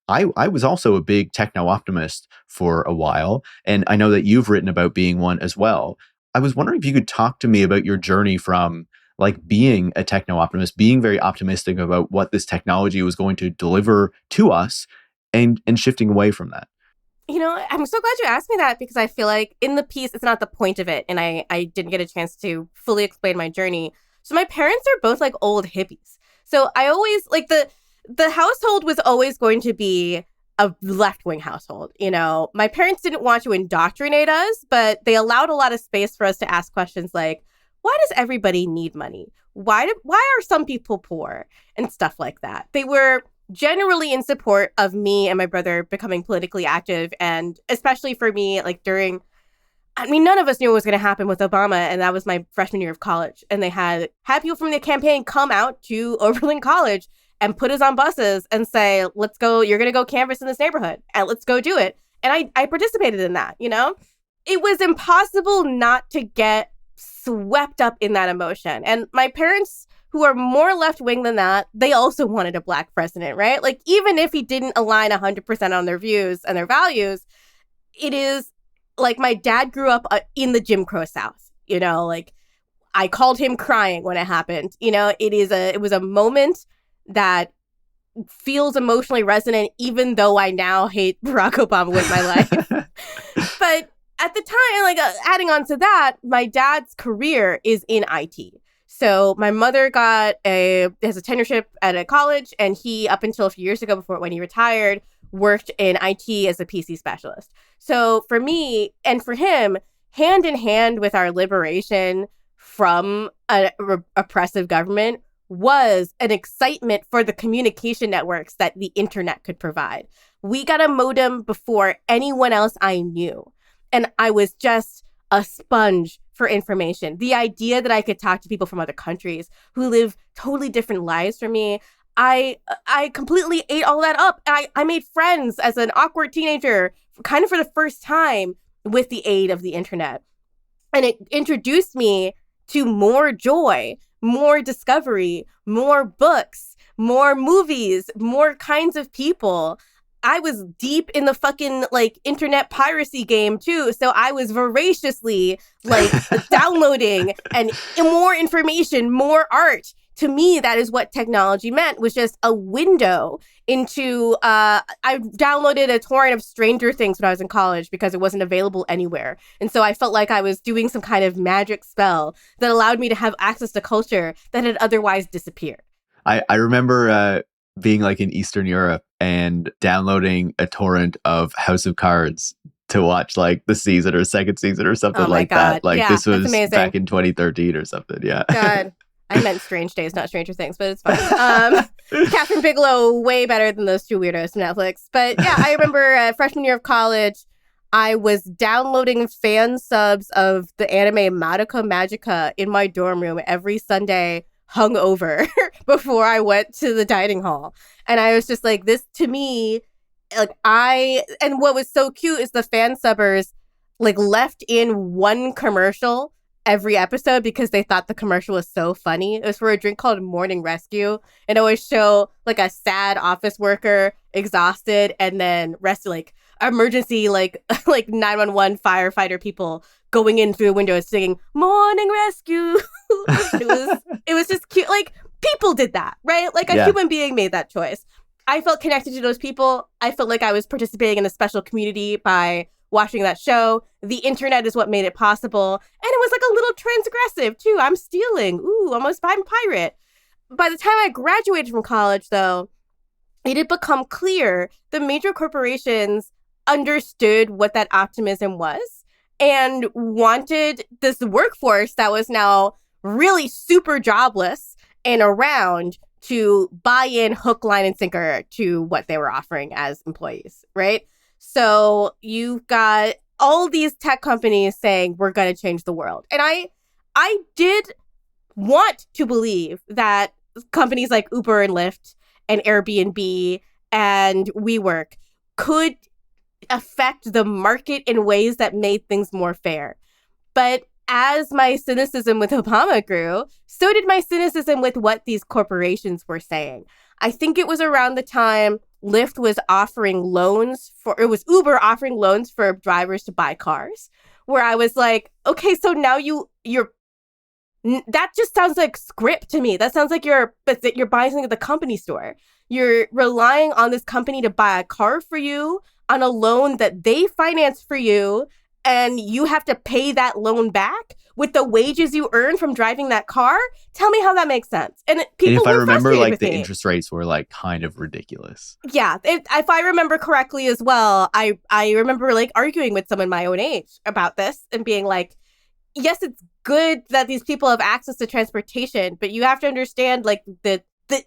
I was also a big techno-optimist for a while, and I know that you've written about being one as well. I was wondering if you could talk to me about your journey from like being a techno-optimist, being very optimistic about what this technology was going to deliver to us, and shifting away from that. I'm so glad you asked me that, because I feel like in the piece, it's not the point of it, and I didn't get a chance to fully explain my journey. So my parents are both like old hippies. So I always like the household was always going to be a left-wing household. My parents didn't want to indoctrinate us, but they allowed a lot of space for us to ask questions like, why does everybody need money? Why are some people poor? And stuff like that. They were generally in support of me and my brother becoming politically active. And especially for me, like none of us knew what was going to happen with Obama. And that was my freshman year of college. And they had people from the campaign come out to Oberlin College and put us on buses and say, let's go, you're going to go canvass in this neighborhood and let's go do it. And I participated in that, It was impossible not to get swept up in that emotion. And my parents, who are more left-wing than that, they also wanted a Black president, right? Like, even if he didn't align 100% on their views and their values, it is like my dad grew up in the Jim Crow South, like I called him crying when it happened. It was a moment that feels emotionally resonant, even though I now hate Barack Obama with my life. But at the time, like adding on to that, my dad's career is in IT. So my mother has a tenureship at a college, and he, up until a few years ago, when he retired, worked in IT as a PC specialist. So for me and for him, hand in hand with our liberation from an oppressive government was an excitement for the communication networks that the internet could provide. We got a modem before anyone else I knew. And I was just a sponge for information. The idea that I could talk to people from other countries who live totally different lives from me, I completely ate all that up. I made friends as an awkward teenager, kind of for the first time, with the aid of the internet. And it introduced me to more joy, more discovery, more books, more movies, more kinds of people. I was deep in the fucking like internet piracy game too. So I was voraciously like downloading and more information, more art. To me, that is what technology meant, was just a window into, I downloaded a torrent of Stranger Things when I was in college because it wasn't available anywhere. And so I felt like I was doing some kind of magic spell that allowed me to have access to culture that had otherwise disappeared. I remember being like in Eastern Europe and downloading a torrent of House of Cards to watch like the second season or something like God. that. Like yeah, this was amazing. back in 2013 or something. Yeah. God. I meant Strange Days, not Stranger Things, but it's fine. Catherine Bigelow, way better than those two weirdos from Netflix. But yeah, I remember freshman year of college, I was downloading fan subs of the anime Madoka Magica in my dorm room every Sunday, hungover, before I went to the dining hall. And I was just like, this to me, and what was so cute is the fan subbers left in one commercial every episode because they thought the commercial was so funny. It was for a drink called Morning Rescue, and it would show a sad office worker, exhausted, and then emergency 911 firefighter people going in through the window singing Morning Rescue. it was just cute. People did that, right? A human being made that choice. I felt connected to those people. I felt like I was participating in a special community by watching that show. The internet is what made it possible. And it was a little transgressive too. I'm stealing. Ooh, I'm a pirate. By the time I graduated from college, though, it had become clear the major corporations understood what that optimism was and wanted this workforce that was now really super jobless and around to buy in hook, line, and sinker to what they were offering as employees, right? So you've got all these tech companies saying, we're going to change the world. And I did want to believe that companies like Uber and Lyft and Airbnb and WeWork could affect the market in ways that made things more fair. But as my cynicism with Obama grew, so did my cynicism with what these corporations were saying. I think it was around the time Lyft was offering loans it was Uber offering loans for drivers to buy cars, where I was like, okay, so now you're that just sounds like script to me. That sounds like you're buying something at the company store. You're relying on this company to buy a car for you on a loan that they finance for you, and you have to pay that loan back with the wages you earn from driving that car. Tell me how that makes sense. And if I remember, the interest rates were kind of ridiculous. Yeah, if I remember correctly as well, I remember arguing with someone my own age about this and being like, yes, it's good that these people have access to transportation, but you have to understand that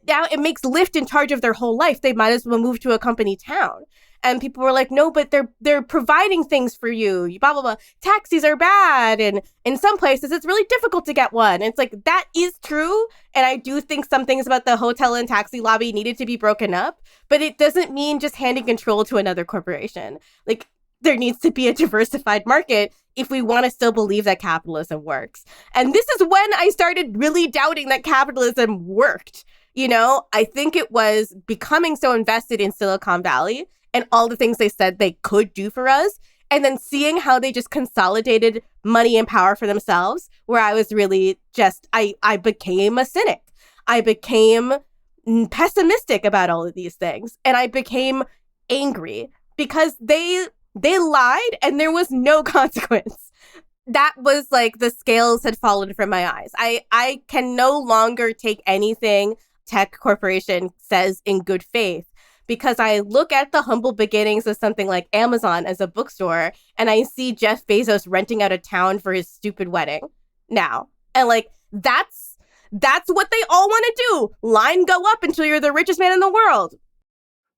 now it makes Lyft in charge of their whole life. They might as well move to a company town. And people were like, no, but they're providing things for you. Blah, blah, blah. Taxis are bad. And in some places, it's really difficult to get one. And it's that is true. And I do think some things about the hotel and taxi lobby needed to be broken up. But it doesn't mean just handing control to another corporation. There needs to be a diversified market if we want to still believe that capitalism works. And this is when I started really doubting that capitalism worked. I think it was becoming so invested in Silicon Valley and all the things they said they could do for us, and then seeing how they just consolidated money and power for themselves, where I was really I became a cynic. I became pessimistic about all of these things, and I became angry because they lied and there was no consequence. That was the scales had fallen from my eyes. I can no longer take anything tech corporation says in good faith, because I look at the humble beginnings of something like Amazon as a bookstore, and I see Jeff Bezos renting out a town for his stupid wedding now. And that's what they all want to do. Line go up until you're the richest man in the world.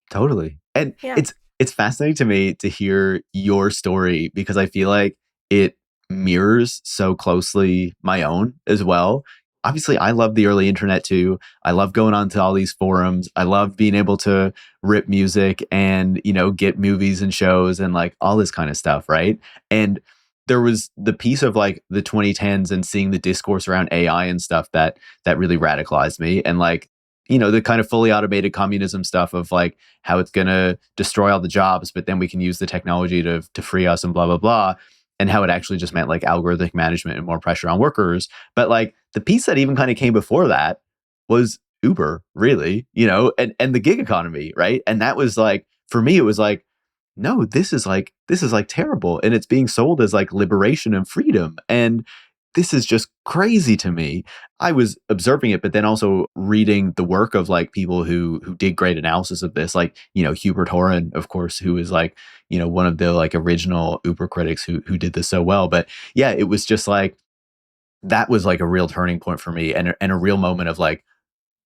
Totally. And it's fascinating to me to hear your story, because I feel like it mirrors so closely my own as well. Obviously, I love the early internet too. I love going onto all these forums. I love being able to rip music and, get movies and shows and all this kind of stuff, right? And there was the piece of the 2010s and seeing the discourse around AI and stuff that really radicalized me. And the kind of fully automated communism stuff of how it's going to destroy all the jobs, but then we can use the technology to free us and blah, blah, blah. And how it actually just meant algorithmic management and more pressure on workers. But the piece that even kind of came before that was Uber, really, and the gig economy, right? And that was for me, it was no, this is terrible. And it's being sold as liberation and freedom. And this is just crazy to me. I was observing it, but then also reading the work of people who did great analysis of this, Hubert Horan, of course, who is one of the original Uber critics who did this so well. But yeah, it was just that was like a real turning point for me, and a real moment of like,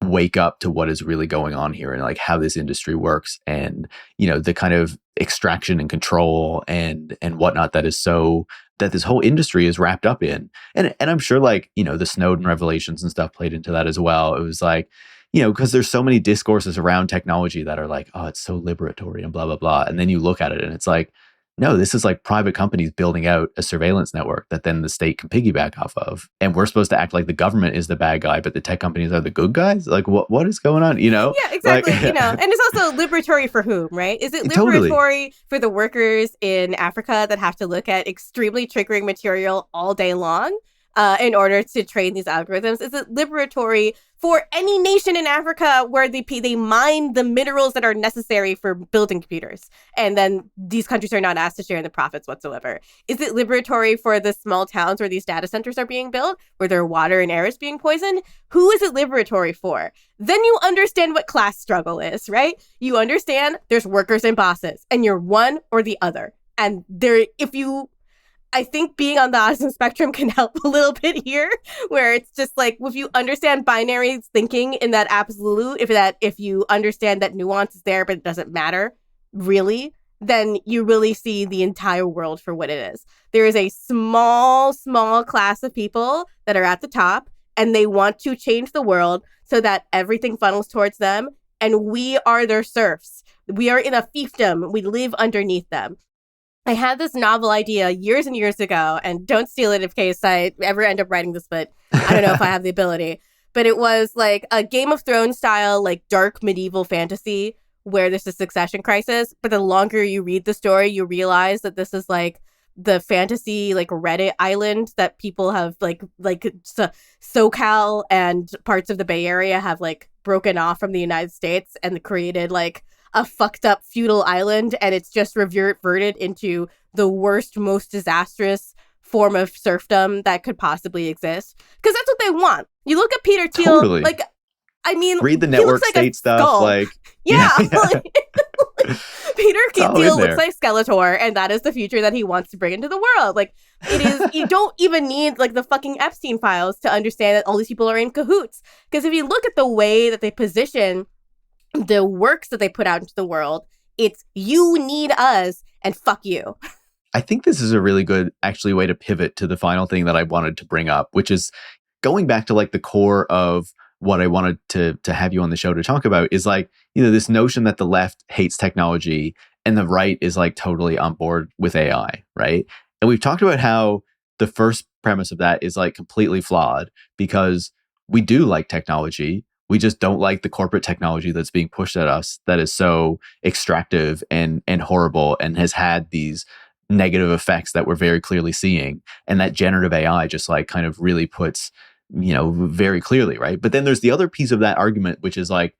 wake up to what is really going on here, and like how this industry works, and the kind of extraction and control and whatnot that is so that this whole industry is wrapped up in. And I'm sure like the Snowden revelations and stuff played into that as well. It was like, because there's so many discourses around technology that are like, oh, it's so liberatory and blah blah blah, and then you look at it and it's like, no, this is like private companies building out a surveillance network that then the state can piggyback off of. And we're supposed to act like the government is the bad guy, but the tech companies are the good guys? Like, what is going on, Yeah, exactly. Like, and it's also liberatory for whom, right? Is it liberatory totally. for the workers in Africa that have to look at extremely triggering material all day long in order to train these algorithms? Is it liberatory for any nation in Africa where they mine the minerals that are necessary for building computers, and then these countries are not asked to share in the profits whatsoever? Is it liberatory for the small towns where these data centers are being built, where their water and air is being poisoned? Who is it liberatory for? Then you understand what class struggle is, right? You understand there's workers and bosses, and you're one or the other. And I think being on the autism spectrum can help a little bit here, where it's just like, if you understand binary thinking in that absolute, if you understand that nuance is there, but it doesn't matter really, then you really see the entire world for what it is. There is a small class of people that are at the top, and they want to change the world so that everything funnels towards them, and we are their serfs. We are in a fiefdom. We live underneath them. I had this novel idea years and years ago, and don't steal it in case I ever end up writing this, but I don't know if I have the ability. But it was like a Game of Thrones style, like dark medieval fantasy where there's a succession crisis. But the longer you read the story, you realize that this is like the fantasy, like Reddit island that people have SoCal and parts of the Bay Area have like broken off from the United States and created like a fucked up feudal island, and it's just reverted into the worst, most disastrous form of serfdom that could possibly exist. Because that's what they want. You look at Peter Thiel, Totally. like, I mean, read the network state stuff, skull. Like, yeah. Peter Thiel looks like Skeletor, and that is the future that he wants to bring into the world. Like, it is, you don't even need like the fucking Epstein files to understand that all these people are in cahoots. Because if you look at the way that they position the works that they put out into the world, it's you need us and fuck you. I think this is a really good actually way to pivot to the final thing that I wanted to bring up, which is going back to like the core of what I wanted to have you on the show to talk about is like, this notion that the left hates technology and the right is like totally on board with AI, right? And we've talked about how the first premise of that is like completely flawed because we do like technology. We just don't like the corporate technology that's being pushed at us that is so extractive and horrible and has had these negative effects that we're very clearly seeing. And that generative AI just like kind of really puts, very clearly, right? But then there's the other piece of that argument, which is like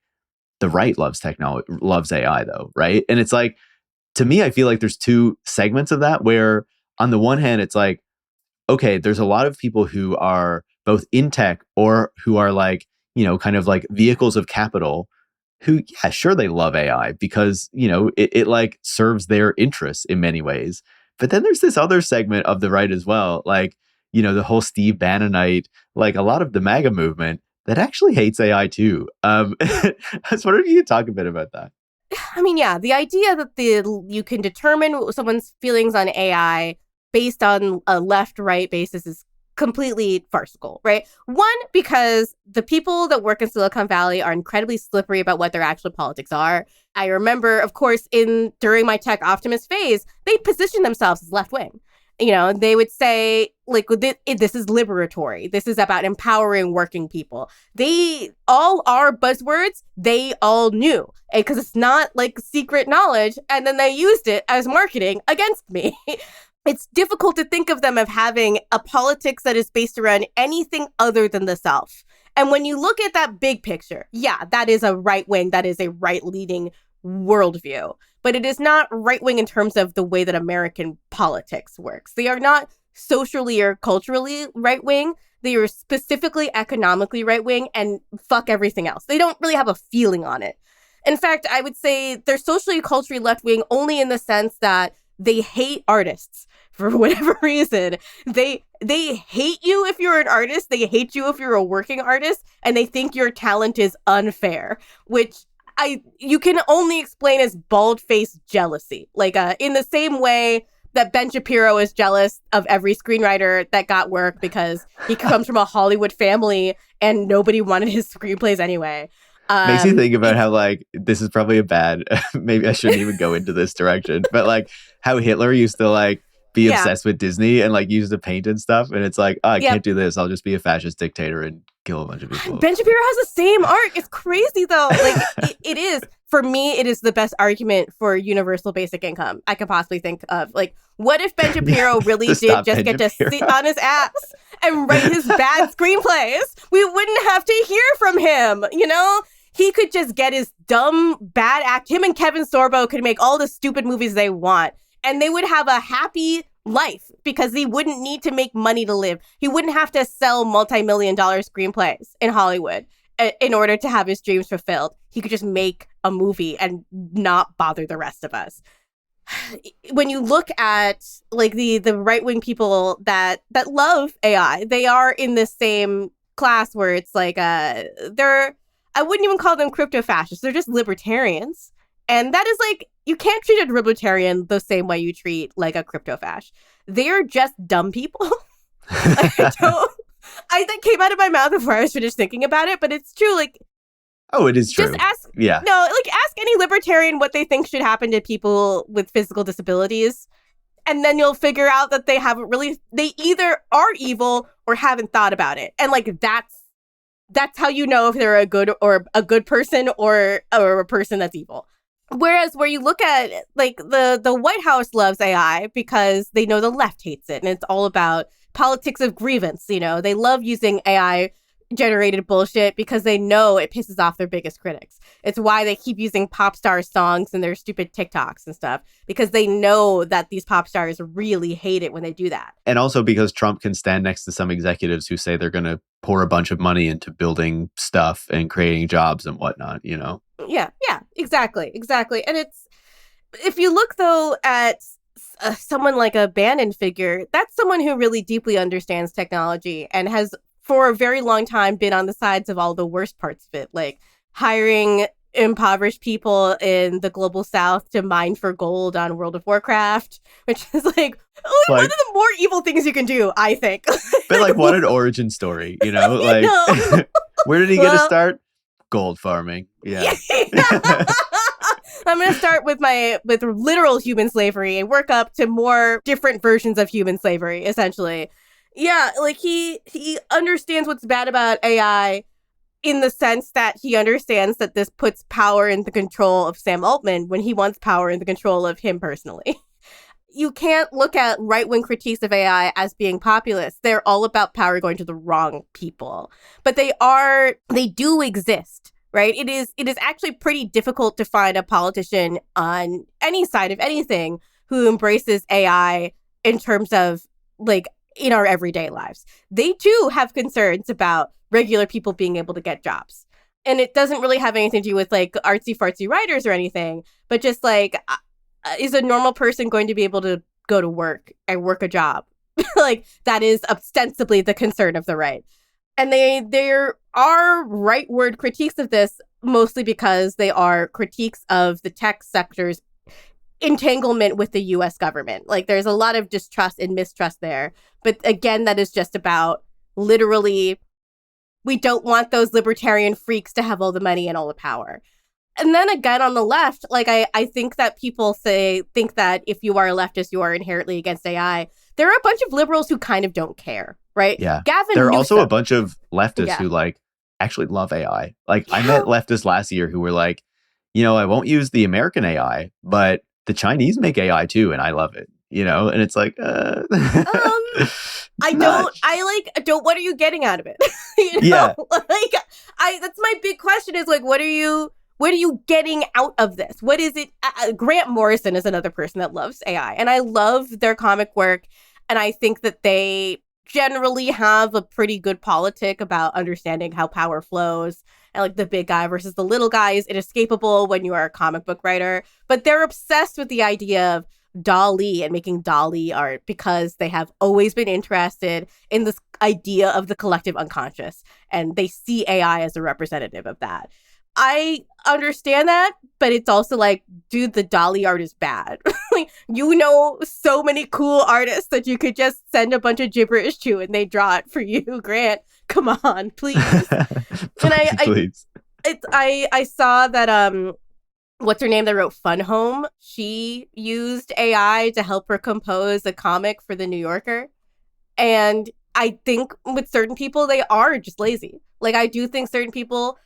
the right loves technology, loves AI though, right? And it's like, to me, I feel like there's two segments of that where on the one hand, it's like, okay, there's a lot of people who are both in tech or who are like, kind of like vehicles of capital who, yeah, sure, they love AI because, it like serves their interests in many ways. But then there's this other segment of the right as well, like, the whole Steve Bannonite, like a lot of the MAGA movement that actually hates AI too. I was wondering if you could talk a bit about that. I mean, yeah, the idea that you can determine someone's feelings on AI based on a left-right basis is completely farcical, right? One, because the people that work in Silicon Valley are incredibly slippery about what their actual politics are. I remember, of course, during my tech optimist phase, they positioned themselves as left-wing. They would say, like, this is liberatory. This is about empowering working people. They all are buzzwords. They all knew, because it's not like secret knowledge. And then they used it as marketing against me. It's difficult to think of them as having a politics that is based around anything other than the self. And when you look at that big picture, yeah, that is a right wing, that is a right-leading worldview. But it is not right-wing in terms of the way that American politics works. They are not socially or culturally right-wing. They are specifically economically right-wing and fuck everything else. They don't really have a feeling on it. In fact, I would say they're socially culturally left-wing only in the sense that they hate artists. for whatever reason. They hate you if you're an artist. They hate you if you're a working artist, and they think your talent is unfair, which you can only explain as bald-faced jealousy. Like in the same way that Ben Shapiro is jealous of every screenwriter that got work because he comes from a Hollywood family and nobody wanted his screenplays anyway. Makes you think about how, like, this is probably a bad, maybe I shouldn't even go into this direction, but like how Hitler used to like be obsessed with Disney and like use to paint and stuff. And it's like, oh, I can't do this. I'll just be a fascist dictator and kill a bunch of people. Ben Shapiro has the same art. It's crazy though. Like it is. For me, it is the best argument for universal basic income I could possibly think of. Like, what if Ben Shapiro really did just get to sit on his ass and write his bad screenplays? We wouldn't have to hear from him, you know? He could just get his dumb, bad act. Him and Kevin Sorbo could make all the stupid movies they want, and they would have a happy life because he wouldn't need to make money to live. He wouldn't have to sell multi-million-dollar screenplays in Hollywood in order to have his dreams fulfilled. He could just make a movie and not bother the rest of us. When you look at like the right-wing people that love AI, they are in the same class where it's like I wouldn't even call them crypto-fascists. They're just libertarians. And that is like, you can't treat a libertarian the same way you treat like a crypto-fash. They're just dumb people. That came out of my mouth before I was finished thinking about it, but it's true. Like, oh, it is true. Just ask any libertarian what they think should happen to people with physical disabilities. And then you'll figure out that they either are evil or haven't thought about it. And like, that's how you know if they're a good person or a person that's evil. Whereas where you look at like the White House loves AI because they know the left hates it, and it's all about politics of grievance. You know, they love using AI generated bullshit because they know it pisses off their biggest critics. It's why they keep using pop star songs in their stupid TikToks and stuff, because they know that these pop stars really hate it when they do that. And also because Trump can stand next to some executives who say they're going to pour a bunch of money into building stuff and creating jobs and whatnot, you know? Yeah, exactly. And it's, if you look though at someone like a Bannon figure, that's someone who really deeply understands technology and has for a very long time been on the sides of all the worst parts of it, like hiring impoverished people in the global south to mine for gold on World of Warcraft, which is like one of the more evil things you can do, I think. But like, what an origin story, you know? Like, where did he get to start? Gold farming. Yeah. I'm going to start with literal human slavery and work up to more different versions of human slavery, essentially. Yeah, like he understands what's bad about AI in the sense that he understands that this puts power in the control of Sam Altman when he wants power in the control of him personally. You can't look at right-wing critiques of AI as being populist. They're all about power going to the wrong people. But they do exist, right? It is actually pretty difficult to find a politician on any side of anything who embraces AI in terms of like in our everyday lives. They too have concerns about regular people being able to get jobs. And it doesn't really have anything to do with like artsy fartsy writers or anything, but just like, is a normal person going to be able to go to work and work a job? Like, that is ostensibly the concern of the right. And there are rightward critiques of this, mostly because they are critiques of the tech sector's entanglement with the U.S. government. Like, there's a lot of distrust and mistrust there. But again, that is just about literally, we don't want those libertarian freaks to have all the money and all the power. And then again, on the left, like, I think that people think that if you are a leftist, you are inherently against AI. There are a bunch of liberals who kind of don't care, right? Yeah. Gavin there are Newsom. Also a bunch of leftists who like actually love AI. Like, I met leftists last year who were like, you know, I won't use the American AI, but the Chinese make AI too, and I love it, you know? And it's like, what are you getting out of it? You know? Yeah. Like, that's my big question is like, what are you getting out of this? What is it? Grant Morrison is another person that loves AI, and I love their comic work. And I think that they generally have a pretty good politic about understanding how power flows. And like the big guy versus the little guy is inescapable when you are a comic book writer. But they're obsessed with the idea of DALL-E and making DALL-E art because they have always been interested in this idea of the collective unconscious, and they see AI as a representative of that. I understand that, but it's also like, dude, the DALL-E art is bad. Like, you know so many cool artists that you could just send a bunch of gibberish to and they draw it for you, Grant. Come on, please. Please. I saw that what's her name that wrote Fun Home? She used AI to help her compose a comic for The New Yorker. And I think with certain people, they are just lazy. Like, I do think certain people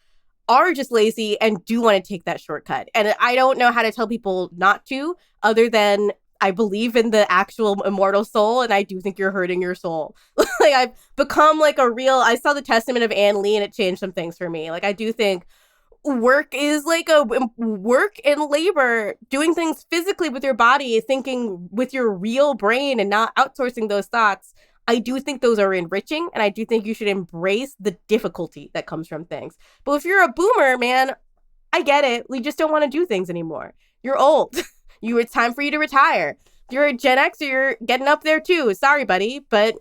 are just lazy and do want to take that shortcut. And I don't know how to tell people not to, other than I believe in the actual immortal soul, and I do think you're hurting your soul. Like, I've become like I saw the Testament of Ann Lee and it changed some things for me. Like, I do think work is like a work and labor, doing things physically with your body, thinking with your real brain and not outsourcing those thoughts. I do think those are enriching, and I do think you should embrace the difficulty that comes from things. But if you're a boomer, man, I get it. We just don't want to do things anymore. You're old. It's time for you to retire. If you're a Gen X, you're getting up there too. Sorry, buddy, but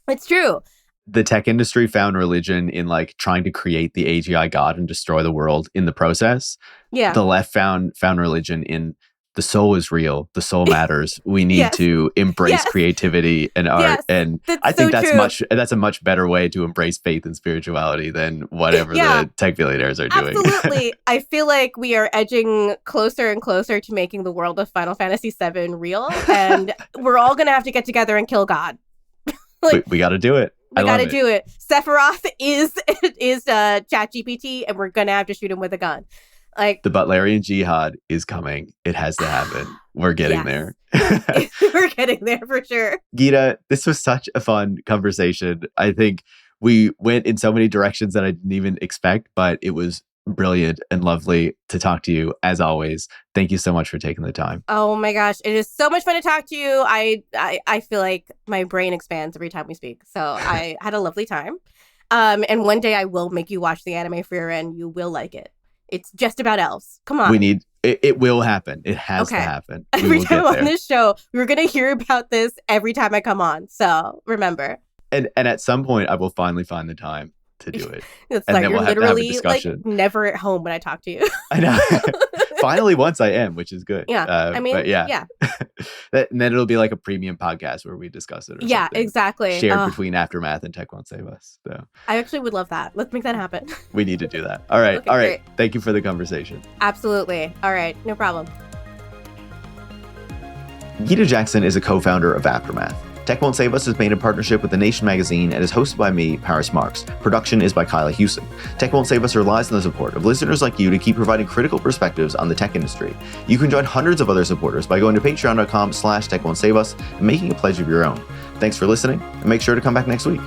it's true. The tech industry found religion in like trying to create the AGI god and destroy the world in the process. Yeah. The left found religion in the soul is real. The soul matters. We need to embrace creativity and art. And I think that's a much better way to embrace faith and spirituality than whatever the tech billionaires are doing. Absolutely. I feel like we are edging closer and closer to making the world of Final Fantasy VII real. And we're all going to have to get together and kill God. Like, we got to do it. We got to do it. Sephiroth is ChatGPT, and we're going to have to shoot him with a gun. Like, the Butlerian Jihad is coming. It has to happen. We're getting there. We're getting there for sure. Gita, this was such a fun conversation. I think we went in so many directions that I didn't even expect, but it was brilliant and lovely to talk to you as always. Thank you so much for taking the time. Oh my gosh, it is so much fun to talk to you. I feel like my brain expands every time we speak. So I had a lovely time. And one day I will make you watch the anime for your end. You will like it. It's just about elves. Come on. We need it will happen. It has to happen. Every time I'm on this show, we're going to hear about this every time I come on. So remember. And at some point, I will finally find the time to do it. It's and like then you're we'll have literally to have a discussion. like never at home when I talk to you. I know. Finally, once I am, which is good. Yeah. I mean, yeah. And then it'll be like a premium podcast where we discuss it. Or something. Exactly. Shared between Aftermath and Tech Won't Save Us. So I actually would love that. Let's make that happen. We need to do that. All right. Okay, all right. great. Thank you for the conversation. Absolutely. All right. No problem. Gita Jackson is a co-founder of Aftermath. Tech Won't Save Us is made in partnership with The Nation magazine and is hosted by me, Paris Marx. Production is by Kyla Hewson. Tech Won't Save Us relies on the support of listeners like you to keep providing critical perspectives on the tech industry. You can join hundreds of other supporters by going to patreon.com/techwon'tsaveus and making a pledge of your own. Thanks for listening, and make sure to come back next week.